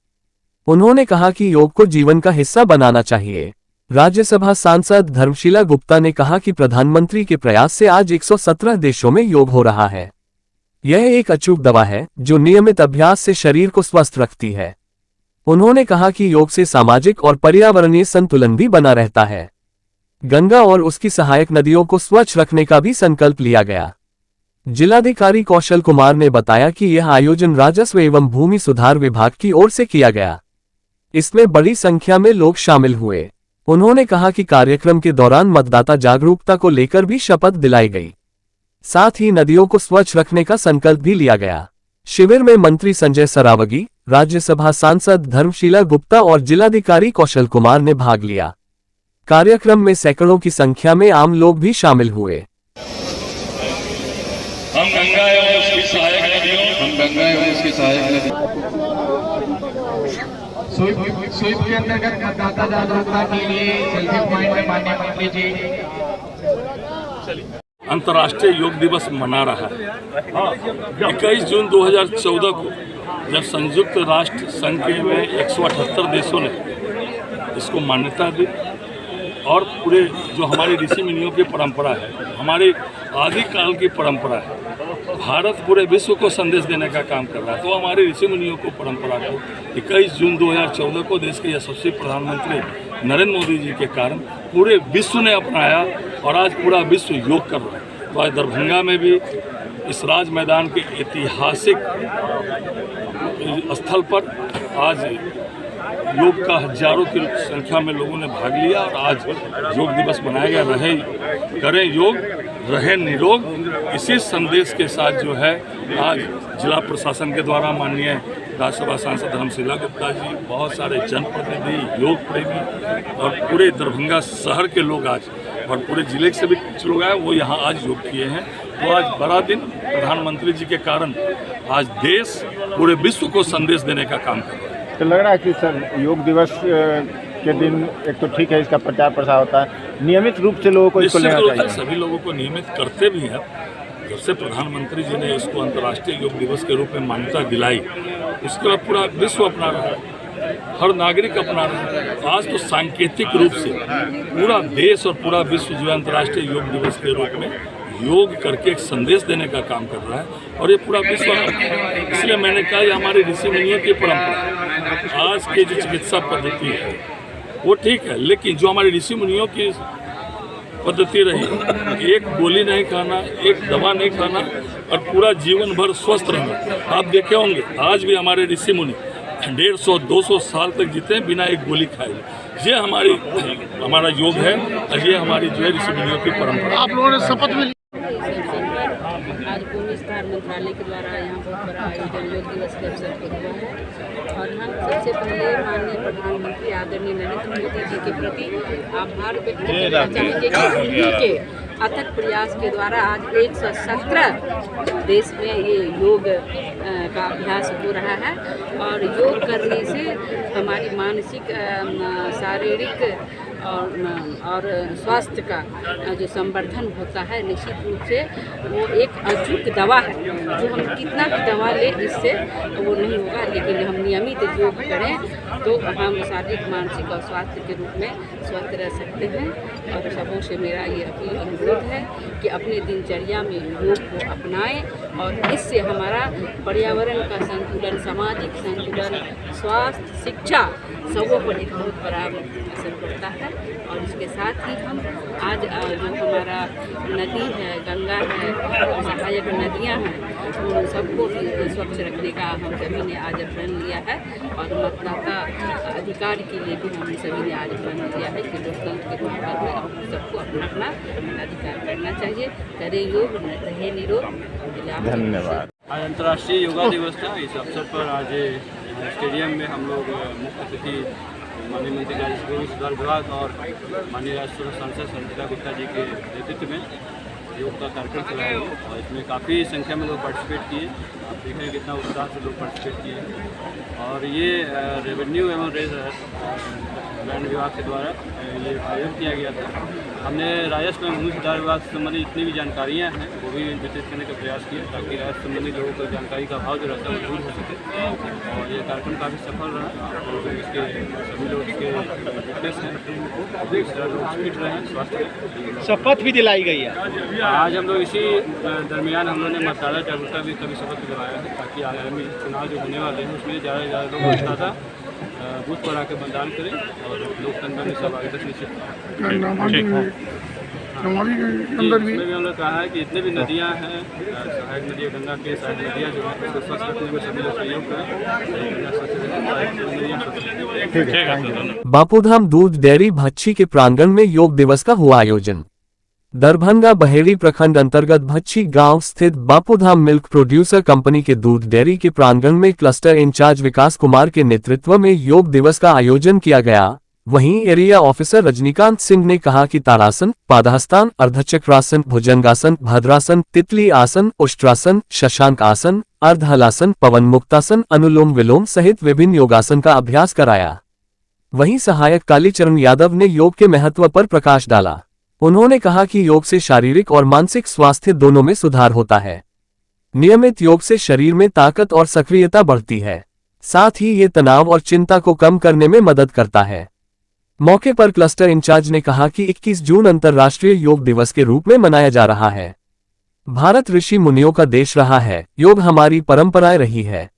उन्होंने कहा कि योग को जीवन का हिस्सा बनाना चाहिए। राज्यसभा सांसद धर्मशीला गुप्ता ने कहा कि प्रधानमंत्री के प्रयास से आज 117 देशों में योग हो रहा है। यह एक अचूक दवा है जो नियमित अभ्यास से शरीर को स्वस्थ रखती है। उन्होंने कहा कि योग से सामाजिक और पर्यावरणीय संतुलन भी बना रहता है। गंगा और उसकी सहायक नदियों को स्वच्छ रखने का भी संकल्प लिया गया। जिलाधिकारी कौशल कुमार ने बताया कि यह आयोजन राजस्व एवं भूमि सुधार विभाग की ओर से किया गया। इसमें बड़ी संख्या में लोग शामिल हुए। उन्होंने कहा कि कार्यक्रम के दौरान मतदाता जागरूकता को लेकर भी शपथ दिलाई गई। साथ ही नदियों को स्वच्छ रखने का संकल्प भी लिया गया। शिविर में मंत्री संजय सरावगी, राज्यसभा सांसद धर्मशीला गुप्ता और जिलाधिकारी कौशल कुमार ने भाग लिया। कार्यक्रम में सैकड़ों की संख्या में आम लोग भी शामिल हुए। हम गंगा एवं उसकी सहायक नदियों स्वीप के अंतर्गत मतदाता जागरूकता के लिए सेल्फी पॉइंट में माननीय मंत्री जी अंतर्राष्ट्रीय योग दिवस मना रहा है। 21 जून 2014 को जब संयुक्त राष्ट्र संघ के में 178 देशों ने इसको मान्यता दी और पूरे जो हमारी ऋषि मुनियों की परंपरा है, हमारी आदिकाल की परंपरा है, भारत पूरे विश्व को संदेश देने का काम कर रहा है। तो हमारे ऋषि मुनियों को परंपरा को 21 जून 2014 को देश के यशस्वी प्रधानमंत्री नरेंद्र मोदी जी के कारण पूरे विश्व ने अपनाया और आज पूरा विश्व योग कर रहा है। तो आज दरभंगा में भी इस राज मैदान के ऐतिहासिक स्थल पर आज योग का हजारों की संख्या में लोगों ने भाग लिया और आज योग दिवस मनाया गया। रहे करें योग, रहे निरोग, इसी संदेश के साथ जो है आज जिला प्रशासन के द्वारा माननीय राज्यसभा सांसद धर्मशिला गुप्ता जी, बहुत सारे जनप्रतिनिधि, योग प्रेमी और पूरे दरभंगा शहर के लोग आज और पूरे जिले से भी कुछ लोग आए, वो यहाँ आज योग किए हैं। तो आज बड़ा दिन प्रधानमंत्री जी के कारण आज देश पूरे विश्व को संदेश देने का काम कर रहा है। तो लग रहा है कि सर योग दिवस के दिन एक तो ठीक है, इसका प्रचार प्रसार होता है, नियमित रूप से लोगों को इसको लेना चाहिए। सभी लोगों को नियमित करते भी हैं। जब से प्रधानमंत्री जी ने इसको अंतर्राष्ट्रीय योग दिवस के रूप में मान्यता दिलाई, उसके बाद पूरा विश्व अपना रहा है, हर नागरिक अपना रहा है। आज तो सांकेतिक रूप से पूरा देश और पूरा विश्व जो अंतर्राष्ट्रीय योग दिवस के रूप में योग करके एक संदेश देने का काम कर रहा है और ये पूरा विश्व। इसलिए मैंने कहा ये हमारे ऋषि मुनियों की परंपरा। आज की जो चिकित्सा पद्धति है वो ठीक है, लेकिन जो हमारे ऋषि मुनियों की पद्धति रही, एक गोली नहीं खाना, एक दवा नहीं खाना और पूरा जीवन भर स्वस्थ रहना। आप देखे होंगे आज भी हमारे ऋषि मुनि 150-200 साल तक जीते हैं बिना एक गोली खाए। ये हमारा योग है और ये हमारी जो है ऋषि मुनियों की परंपरा। आप लोगों ने शपथ भी आज भूमि विस्तार मंत्रालय के द्वारा यहाँ बहुत बड़ा आयोजन योग दिवस के अवसर पर हुआ है और हम सबसे पहले माननीय प्रधानमंत्री आदरणीय नरेंद्र मोदी जी के प्रति आभार व्यक्त करना चाहेंगे कि उन्हीं के अथक प्रयास के द्वारा आज 117 देश में ये योग का अभ्यास हो रहा है और योग करने से हमारी मानसिक, शारीरिक और स्वास्थ्य का जो संवर्धन होता है, निश्चित रूप से वो एक अचूक दवा है। जो हम कितना भी दवा लें इससे वो नहीं होगा, लेकिन हम नियमित योग करें तो हम शारीरिक, मानसिक और स्वास्थ्य के रूप में स्वस्थ रह सकते हैं। और सबों से मेरा ये अपील अनुरोध है कि अपने दिनचर्या में योग को अपनाएं और इससे हमारा पर्यावरण का संतुलन, सामाजिक संतुलन, स्वास्थ्य, शिक्षा सबों पर एक बहुत बड़ा असर पड़ता है। और इसके साथ ही हम आज जो हमारा नदी है, गंगा है और सहायक नदियां हैं, उन सबको भी स्वच्छ रखने का हम सभी ने आज प्रण लिया है और मतदाता अधिकार के लिए भी हम सभी ने आज प्रण लिया है कि लोकतंत्र के त्योहार में हम सबको अपना अपना अधिकार करना चाहिए। करें योग, रहे निरोग। धन्यवाद। आज अंतर्राष्ट्रीय योगा दिवस था। इस अवसर पर आज स्टेडियम में हम लोग मुख्य अतिथि माननीय मंत्री राजस्व सुधार विभाग और माननीय राज्यसभा सांसद धर्मशिला गुप्ता जी के नेतृत्व में योग का कार्यक्रम चलाया है और इसमें काफ़ी संख्या में लोग पार्टिसिपेट किए। आप देख रहे हैं कितना उत्साह से लोग पार्टिसिपेट किए और ये रेवेन्यू एवं लैंड विभाग के द्वारा ये आयोजन किया गया था। हमने राजस्व में भूमि सुधार विभाग से संबंधित जितनी भी जानकारियाँ हैं वो भी वितरित करने का प्रयास किया ताकि राजस्व संबंधी लोगों को जानकारी का अभाव जो रहता है वो दूर हो सके और ये कार्यक्रम काफ़ी सफल रहा और इसके सभी लोग इसके फिटनेस हैं, लोग फिट रहे हैं, स्वास्थ्य। शपथ भी दिलाई गई है आज हम लोग इसी दरमियान हम लोगों ने मतदाता जागरूकता भी कभी शपथ दिलवाया है ताकि आगामी चुनाव जो होने वाले हैं उसमें ज़्यादा से ज़्यादा लोग मतदाता बूथ पर आकर मतदान करें और लोकतंत्र में सहभागिता सुनिश्चित करें। इसमें भी हम लोग कहा है कि जितने भी नदियाँ हैं, सहायक नदी, गंगा के सहायक नदियाँ जो हैं उसको स्वच्छ रखने में सभी लोग सहयोग करें। बापूधाम दूध डेयरी भच्छी के प्रांगण में योग दिवस का हुआ आयोजन। दरभंगा बहेड़ी प्रखंड अंतर्गत भच्छी गांव स्थित बापूधाम मिल्क प्रोड्यूसर कंपनी के दूध डेयरी के प्रांगण में क्लस्टर इंचार्ज विकास कुमार के नेतृत्व में योग दिवस का आयोजन किया गया। वहीं एरिया ऑफिसर रजनीकांत सिंह ने कहा कि ताड़ासन, पादहस्तान, अर्धचक्रासन, भुजंगासन, भद्रासन, तितली आसन, उष्ट्रासन, शशांक आसन, अर्धहलासन, पवन मुक्तासन, अनुलोम विलोम सहित विभिन्न योगासन का अभ्यास कराया। वहीं सहायक कालीचरण यादव ने योग के महत्व पर प्रकाश डाला। उन्होंने कहा कि योग से शारीरिक और मानसिक स्वास्थ्य दोनों में सुधार होता है। नियमित योग से शरीर में ताकत और सक्रियता बढ़ती है, साथ ही ये तनाव और चिंता को कम करने में मदद करता है। मौके पर क्लस्टर इंचार्ज ने कहा कि 21 जून अंतर्राष्ट्रीय योग दिवस के रूप में मनाया जा रहा है। भारत ऋषि मुनियों का देश रहा है, योग हमारी परंपराएं रही है।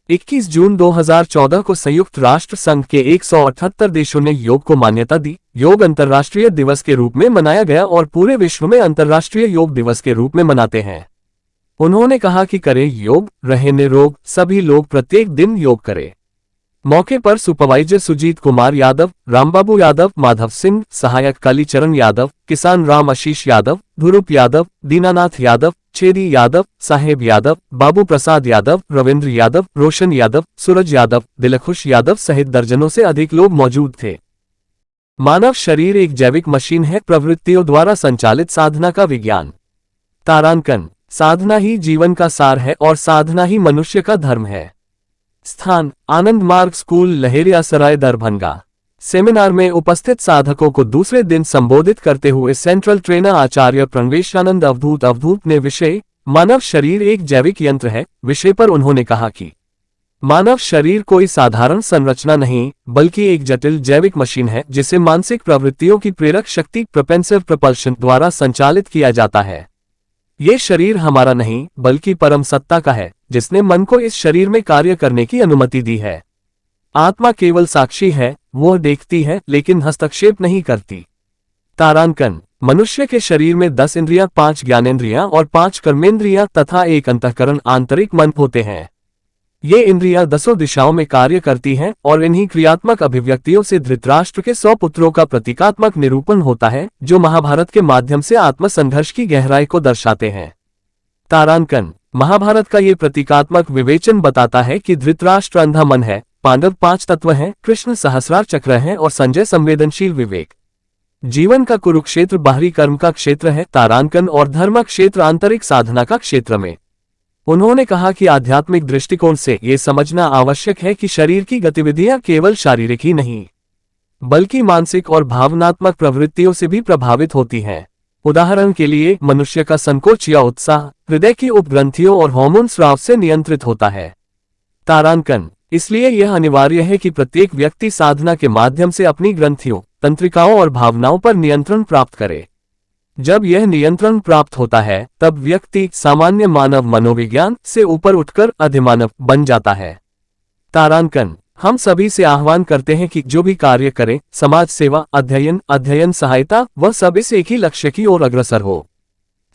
21 जून 2014 को संयुक्त राष्ट्र संघ के 178 देशों ने योग को मान्यता दी। योग अंतर्राष्ट्रीय दिवस के रूप में मनाया गया और पूरे विश्व में अंतर्राष्ट्रीय योग दिवस के रूप में मनाते हैं। उन्होंने कहा कि करें योग, रहे निरोग, सभी लोग प्रत्येक दिन योग करें। मौके पर सुपरवाइजर सुजीत कुमार यादव, रामबाबू यादव, माधव सिंह, सहायक कालीचरण यादव, किसान राम आशीष यादव, ध्रुप यादव, दीनानाथ यादव, छेदी यादव, साहेब यादव, बाबू प्रसाद यादव, रविंद्र यादव, रोशन यादव, सूरज यादव, दिलखुश यादव सहित दर्जनों से अधिक लोग मौजूद थे। मानव शरीर एक जैविक मशीन है, प्रवृत्तियों द्वारा संचालित साधना का विज्ञान। तारांकन, साधना ही जीवन का सार है और साधना ही मनुष्य का धर्म है। स्थान, आनंद मार्ग स्कूल, लहेरियासराय, दरभंगा। सेमिनार में उपस्थित साधकों को दूसरे दिन संबोधित करते हुए सेंट्रल ट्रेनर आचार्य प्रणवेशानंद अवधूत ने विषय मानव शरीर एक जैविक यंत्र है विषय पर उन्होंने कहा कि मानव शरीर कोई साधारण संरचना नहीं बल्कि एक जटिल जैविक मशीन है जिसे मानसिक प्रवृत्तियों की प्रेरक शक्ति प्रोपेंसिव प्रपल्शन द्वारा संचालित किया जाता है। ये शरीर हमारा नहीं बल्कि परम सत्ता का है जिसने मन को इस शरीर में कार्य करने की अनुमति दी है। आत्मा केवल साक्षी है, वह देखती है लेकिन हस्तक्षेप नहीं करती। तारांकन, मनुष्य के शरीर में 10 इंद्रियां, 5 ज्ञानेंद्रियां और 5 कर्मेंद्रियां तथा एक अंतःकरण आंतरिक मन होते हैं। ये इंद्रियां 10 दिशाओं में कार्य करती हैं और इन्हीं क्रियात्मक अभिव्यक्तियों से धृतराष्ट्र के 100 पुत्रों का प्रतीकात्मक निरूपण होता है जो महाभारत के माध्यम से आत्मसंघर्ष की गहराई को दर्शाते हैं। तारांकन, महाभारत का ये प्रतीकात्मक विवेचन बताता है कि धृतराष्ट्र अंधा मन है, पांडव 5 तत्व हैं, कृष्ण सहस्रार चक्र हैं और संजय संवेदनशील विवेक। जीवन का कुरुक्षेत्र बाहरी कर्म का क्षेत्र है, तारांकन, और धर्म क्षेत्र आंतरिक साधना का क्षेत्र में। उन्होंने कहा कि आध्यात्मिक दृष्टिकोण से ये समझना आवश्यक है कि शरीर की गतिविधियां केवल शारीरिक ही नहीं बल्कि मानसिक और भावनात्मक प्रवृत्तियों से भी प्रभावित होती हैं। उदाहरण के लिए मनुष्य का संकोच या उत्साह हृदय की उपग्रंथियों और हार्मोन स्राव से नियंत्रित होता है। तारांकन, इसलिए यह अनिवार्य है कि प्रत्येक व्यक्ति साधना के माध्यम से अपनी ग्रंथियों, तंत्रिकाओं और भावनाओं पर नियंत्रण प्राप्त करे। जब यह नियंत्रण प्राप्त होता है तब व्यक्ति सामान्य मानव मनोविज्ञान से ऊपर उठकर अधिमानव बन जाता है। तारांकन, हम सभी से आह्वान करते हैं कि जो भी कार्य करें, समाज सेवा, अध्ययन सहायता, वह सब इस एक ही लक्ष्य की ओर अग्रसर हो।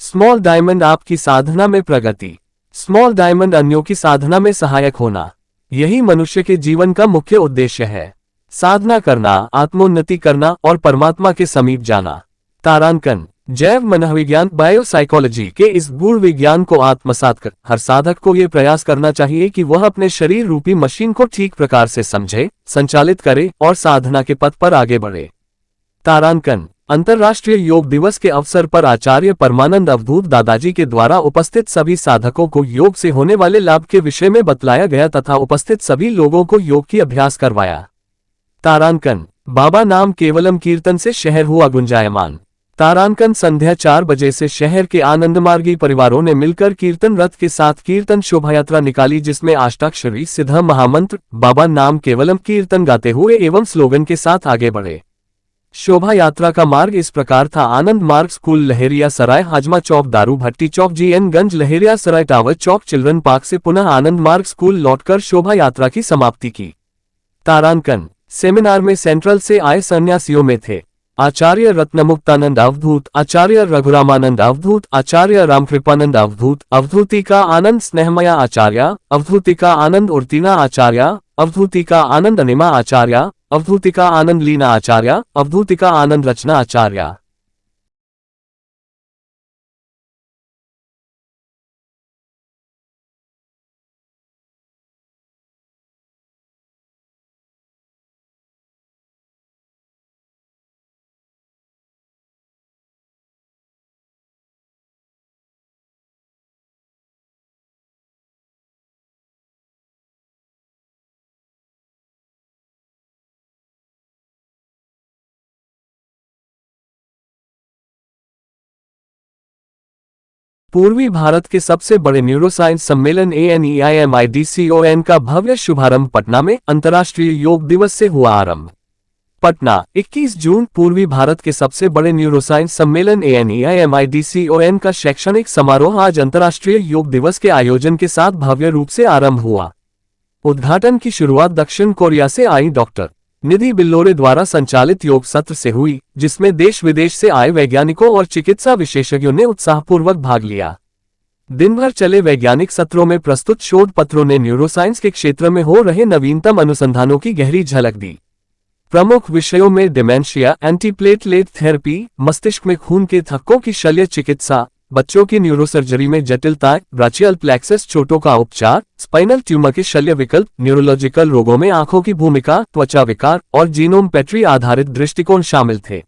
स्मॉल डायमंड, आपकी साधना में प्रगति। स्मॉल डायमंड, अन्यों की साधना में सहायक होना, यही मनुष्य के जीवन का मुख्य उद्देश्य है। साधना करना, आत्मोन्नति करना और परमात्मा के समीप जाना। तारांकन, जैव मनोविज्ञान बायोसाइकोलॉजी के इस गूढ़ विज्ञान को आत्मसात कर हर साधक को ये प्रयास करना चाहिए कि वह अपने शरीर रूपी मशीन को ठीक प्रकार से समझे, संचालित करे और साधना के पथ पर आगे बढ़े। तारांकन, अंतर्राष्ट्रीय योग दिवस के अवसर पर आचार्य परमानंद अवधूत दादाजी के द्वारा उपस्थित सभी साधकों को योग से होने वाले लाभ के विषय में बतलाया गया तथा उपस्थित सभी लोगों को योग की अभ्यास करवाया। तारांकन, बाबा नाम केवलम कीर्तन से शहर हुआ गुंजायमान। तारांकन, संध्या 4 बजे से शहर के आनंदमार्गी परिवारों ने मिलकर कीर्तन रथ के साथ कीर्तन शोभायात्रा निकाली जिसमें अष्टाक्षरी सिद्ध महामंत्र बाबा नाम केवलम कीर्तन गाते हुए एवं स्लोगन के साथ आगे बढ़े। शोभा यात्रा का मार्ग इस प्रकार था: आनंद मार्ग स्कूल, लहेरिया सराय, हाजमा चौक, दारू भट्टी चौक, GN गंज, लहेरिया सराय, टावर चौक, चिल्ड्रन पार्क से पुनः आनंद मार्ग स्कूल लौटकर शोभा यात्रा की समाप्ति की। तारांकन, सेमिनार में सेंट्रल से आए सन्यासियों में थे आचार्य रत्नमुक्तानंद अवधूत, आचार्य रघुरामानंद अवधूत, आचार्य रामकृपानंद अवधूत, अवधूतिका आनंद स्नेहमया आचार्य, अवधूतिका आनंद उर्तिना आचार्य, अवधूतिका आनंद अनिमा आचार्य, अवधूतिका आनंद लीना आचार्य, अवधूतिका आनंद रचना आचार्य। पूर्वी भारत के सबसे बड़े न्यूरोसाइंस सम्मेलन ANEIMIDCON का भव्य शुभारंभ पटना में अंतर्राष्ट्रीय योग दिवस से हुआ आरंभ। पटना, 21 जून। पूर्वी भारत के सबसे बड़े न्यूरोसाइंस सम्मेलन ANEIMIDCON का शैक्षणिक समारोह आज अंतर्राष्ट्रीय योग दिवस के आयोजन के साथ भव्य रूप से आरंभ हुआ। उद्घाटन की शुरुआत दक्षिण कोरिया से आई डॉक्टर निधि बिल्लोरे द्वारा संचालित योग सत्र से हुई, जिसमें देश विदेश से आए वैज्ञानिकों और चिकित्सा विशेषज्ञों ने उत्साहपूर्वक भाग लिया। दिन भर चले वैज्ञानिक सत्रों में प्रस्तुत शोध पत्रों ने न्यूरोसाइंस के क्षेत्र में हो रहे नवीनतम अनुसंधानों की गहरी झलक दी। प्रमुख विषयों में डिमेंशिया, एंटीप्लेटलेट थेरेपी, मस्तिष्क में खून के थक्कों की शल्य चिकित्सा, बच्चों की न्यूरोसर्जरी में जटिलताएं, ब्राचियल प्लेक्सस चोटों का उपचार, स्पाइनल ट्यूमर के शल्य विकल्प, न्यूरोलॉजिकल रोगों में आंखों की भूमिका, त्वचा विकार और जीनोम पेट्री आधारित दृष्टिकोण शामिल थे।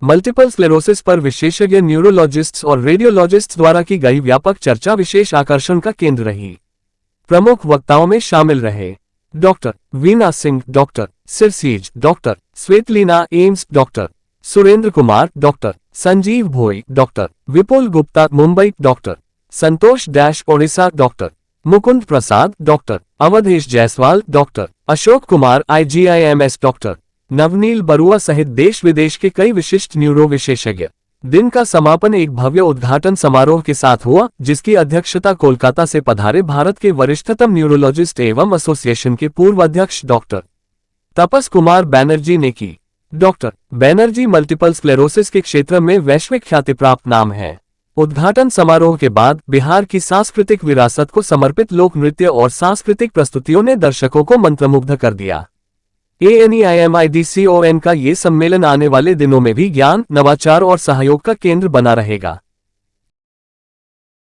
मल्टीपल स्क्लेरोसिस पर विशेषज्ञ न्यूरोलॉजिस्ट्स और रेडियोलॉजिस्ट्स द्वारा की गई व्यापक चर्चा विशेष आकर्षण का केंद्र रही। प्रमुख वक्ताओं में शामिल रहे डॉक्टर वीना सिंह, डॉक्टर सिरसीज, doctor Shwetleena AIIMS, doctor Surendra Kumar, doctor Sanjeev Bhoi, doctor Vipul Gupta Mumbai, doctor Santosh Dash Odisha, doctor Mukund Prasad, doctor Awadhesh Jaiswal, doctor Ashok Kumar IGIMS, doctor Navneel Barua सहित देश विदेश के कई विशिष्ट न्यूरो विशेषज्ञ। दिन का समापन एक भव्य उद्घाटन समारोह के साथ हुआ, जिसकी अध्यक्षता कोलकाता से पधारे भारत के वरिष्ठतम न्यूरोलॉजिस्ट एवं एसोसिएशन के पूर्व अध्यक्ष डॉक्टर तपस कुमार बैनर्जी ने की। डॉक्टर बैनर्जी मल्टीपल स्क्लेरोसिस के क्षेत्र में वैश्विक ख्याति प्राप्त नाम है। उद्घाटन समारोह के बाद बिहार की सांस्कृतिक विरासत को समर्पित लोक नृत्य और सांस्कृतिक प्रस्तुतियों ने दर्शकों को मंत्रमुग्ध कर दिया। ANEIMIDCON का ये सम्मेलन आने वाले दिनों में भी ज्ञान, नवाचार और सहयोग का केंद्र बना रहेगा।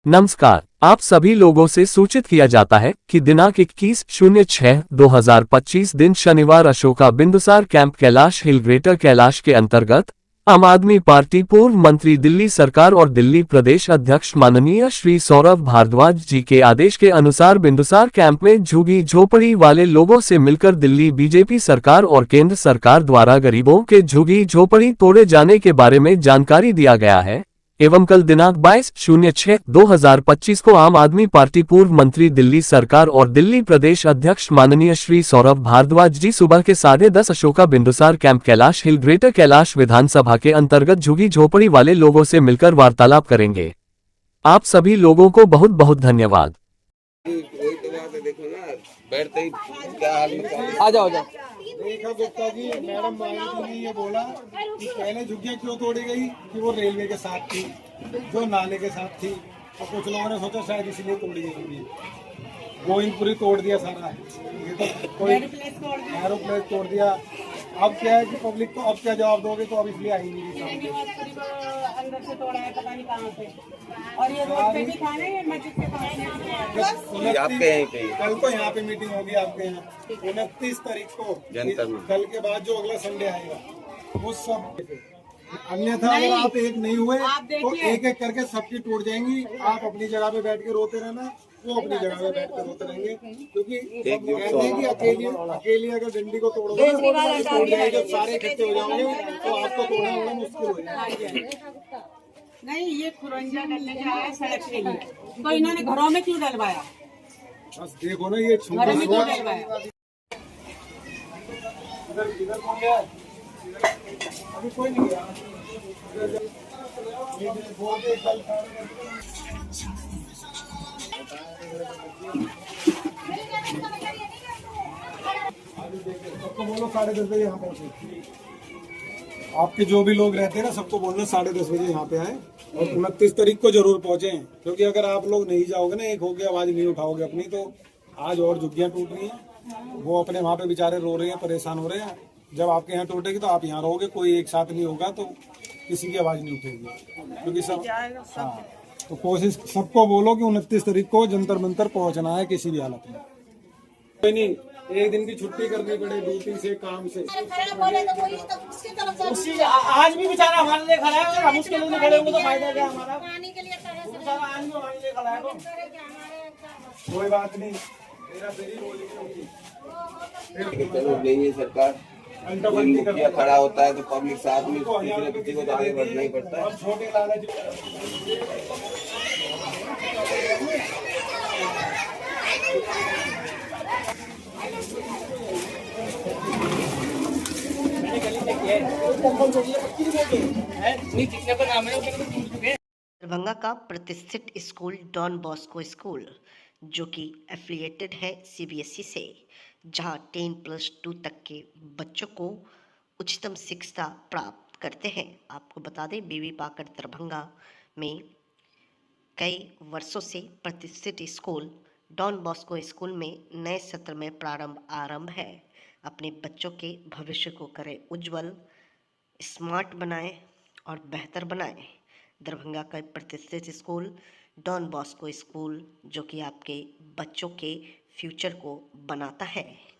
नमस्कार, आप सभी लोगों से सूचित किया जाता है कि दिनांक 21/06/2025 दिन शनिवार अशोका बिंदुसार कैंप कैलाश हिल ग्रेटर कैलाश के अंतर्गत आम आदमी पार्टी पूर्व मंत्री दिल्ली सरकार और दिल्ली प्रदेश अध्यक्ष माननीय श्री सौरभ भारद्वाज जी के आदेश के अनुसार बिंदुसार कैंप में झुग्गी झोपड़ी वाले लोगों से मिलकर दिल्ली बीजेपी सरकार और केंद्र सरकार द्वारा गरीबों के झुग्गी झोपड़ी तोड़े जाने के बारे में जानकारी दिया गया है एवं कल दिनांक 22/06/2025 को आम आदमी पार्टी पूर्व मंत्री दिल्ली सरकार और दिल्ली प्रदेश अध्यक्ष माननीय श्री सौरभ भारद्वाज जी सुबह के 10:30 अशोका बिंदुसार कैंप कैलाश हिल ग्रेटर कैलाश विधानसभा के अंतर्गत झुग्गी झोपड़ी वाले लोगों से मिलकर वार्तालाप करेंगे। आप सभी लोगों को बहुत बहुत धन्यवाद। आ जाओ देखा गुप्ता जी, मैडम मायावती ने ये बोला कि पहले झुग्गियाँ क्यों तोड़ी गई कि वो रेलवे के साथ थी, जो नाले के साथ थी, और कुछ लोगों ने सोचा शायद इसलिए तोड़ी गई। गोविंदपुरी तोड़ दिया सारा, ये तो कोई एरोप्लेन तोड़ दिया। अब क्या है कि पब्लिक को अब क्या जवाब दोगे, तो अब इसलिए आई नहीं अंदर से तोड़ा है, पता नहीं कहाँ से। और ये रोड पे भी खाने मस्जिद के पास कल को यहाँ पे मीटिंग होगी आपके यहाँ 29 तारीख को, कल के बाद जो अगला संडे आएगा वो सब। अन्यथा अगर आप एक नहीं हुए तो एक एक करके सबकी टूट जाएंगी। आप अपनी जगह पे बैठ के रोते रहना, वो अपनी जगह पे बैठ कर रोते रहेंगे, क्योंकि अकेली अगर डंडी को तोड़ोगे तो टूट जाएगी। जब सारे इकट्ठे हो जाओगे तो आपको तोड़ना होगा मुश्किल हो जाएगा। नहीं, ये खुरंजा डलने के आया सड़क के लिए, तो इन्होंने घरों में क्यों डलवाया? बस देखो ना, ये घरों में क्यों डलवाया? अभी कोई नहीं गया। सबको बोलो 10:30 बजे यहाँ पहुँचे। आपके जो भी लोग रहते हैं ना, सबको बोलना 10:30 बजे यहाँ पे आए और 29 तारीख को जरूर पहुँचे, क्योंकि अगर आप लोग नहीं जाओगे ना, एक होके आवाज नहीं उठाओगे अपनी, तो आज और झुग्गियाँ टूट रही हैं। वो अपने वहाँ पे बेचारे रो रहे हैं, परेशान हो रहे हैं। जब आपके यहाँ टूटेगी तो आप यहाँ रहोगे, कोई एक साथ नहीं होगा तो किसी की आवाज नहीं उठेगी, क्योंकि सब हाँ। तो कोशिश सबको बोलो कि 29 तारीख को जंतर मंतर पहुँचना है किसी भी हालत में। कोई नहीं, एक दिन की छुट्टी करनी पड़े ड्यूटी से, काम से। उसी आज भी बेचारा हमारे लिए खड़ा है, और हम उसके लिए खड़े होंगे तो फायदा क्या हमारा? आज भी हमारे लिए खड़ा है। कोई बात नहीं, मेरा मेरी नहीं सरकार कोई मुखिया खड़ा होता है तो पब्लिक साथ में किसी को तो आगे बढ़ना ही पड़ता है। छोटे लालच दरभंगा का प्रतिष्ठित स्कूल डॉन बॉस्को स्कूल, जो कि एफिलिएटेड है CBSE से, जहां 10+2 तक के बच्चों को उच्चतम शिक्षा प्राप्त करते हैं। आपको बता दें, बीवी पाकर दरभंगा में कई वर्षों से प्रतिष्ठित स्कूल डॉन बॉस्को स्कूल में नए सत्र में आरंभ है। अपने बच्चों के भविष्य को करें उज्जवल, स्मार्ट बनाएं और बेहतर बनाएं। दरभंगा का प्रतिष्ठित स्कूल डॉन बॉस्को स्कूल, जो कि आपके बच्चों के फ्यूचर को बनाता है।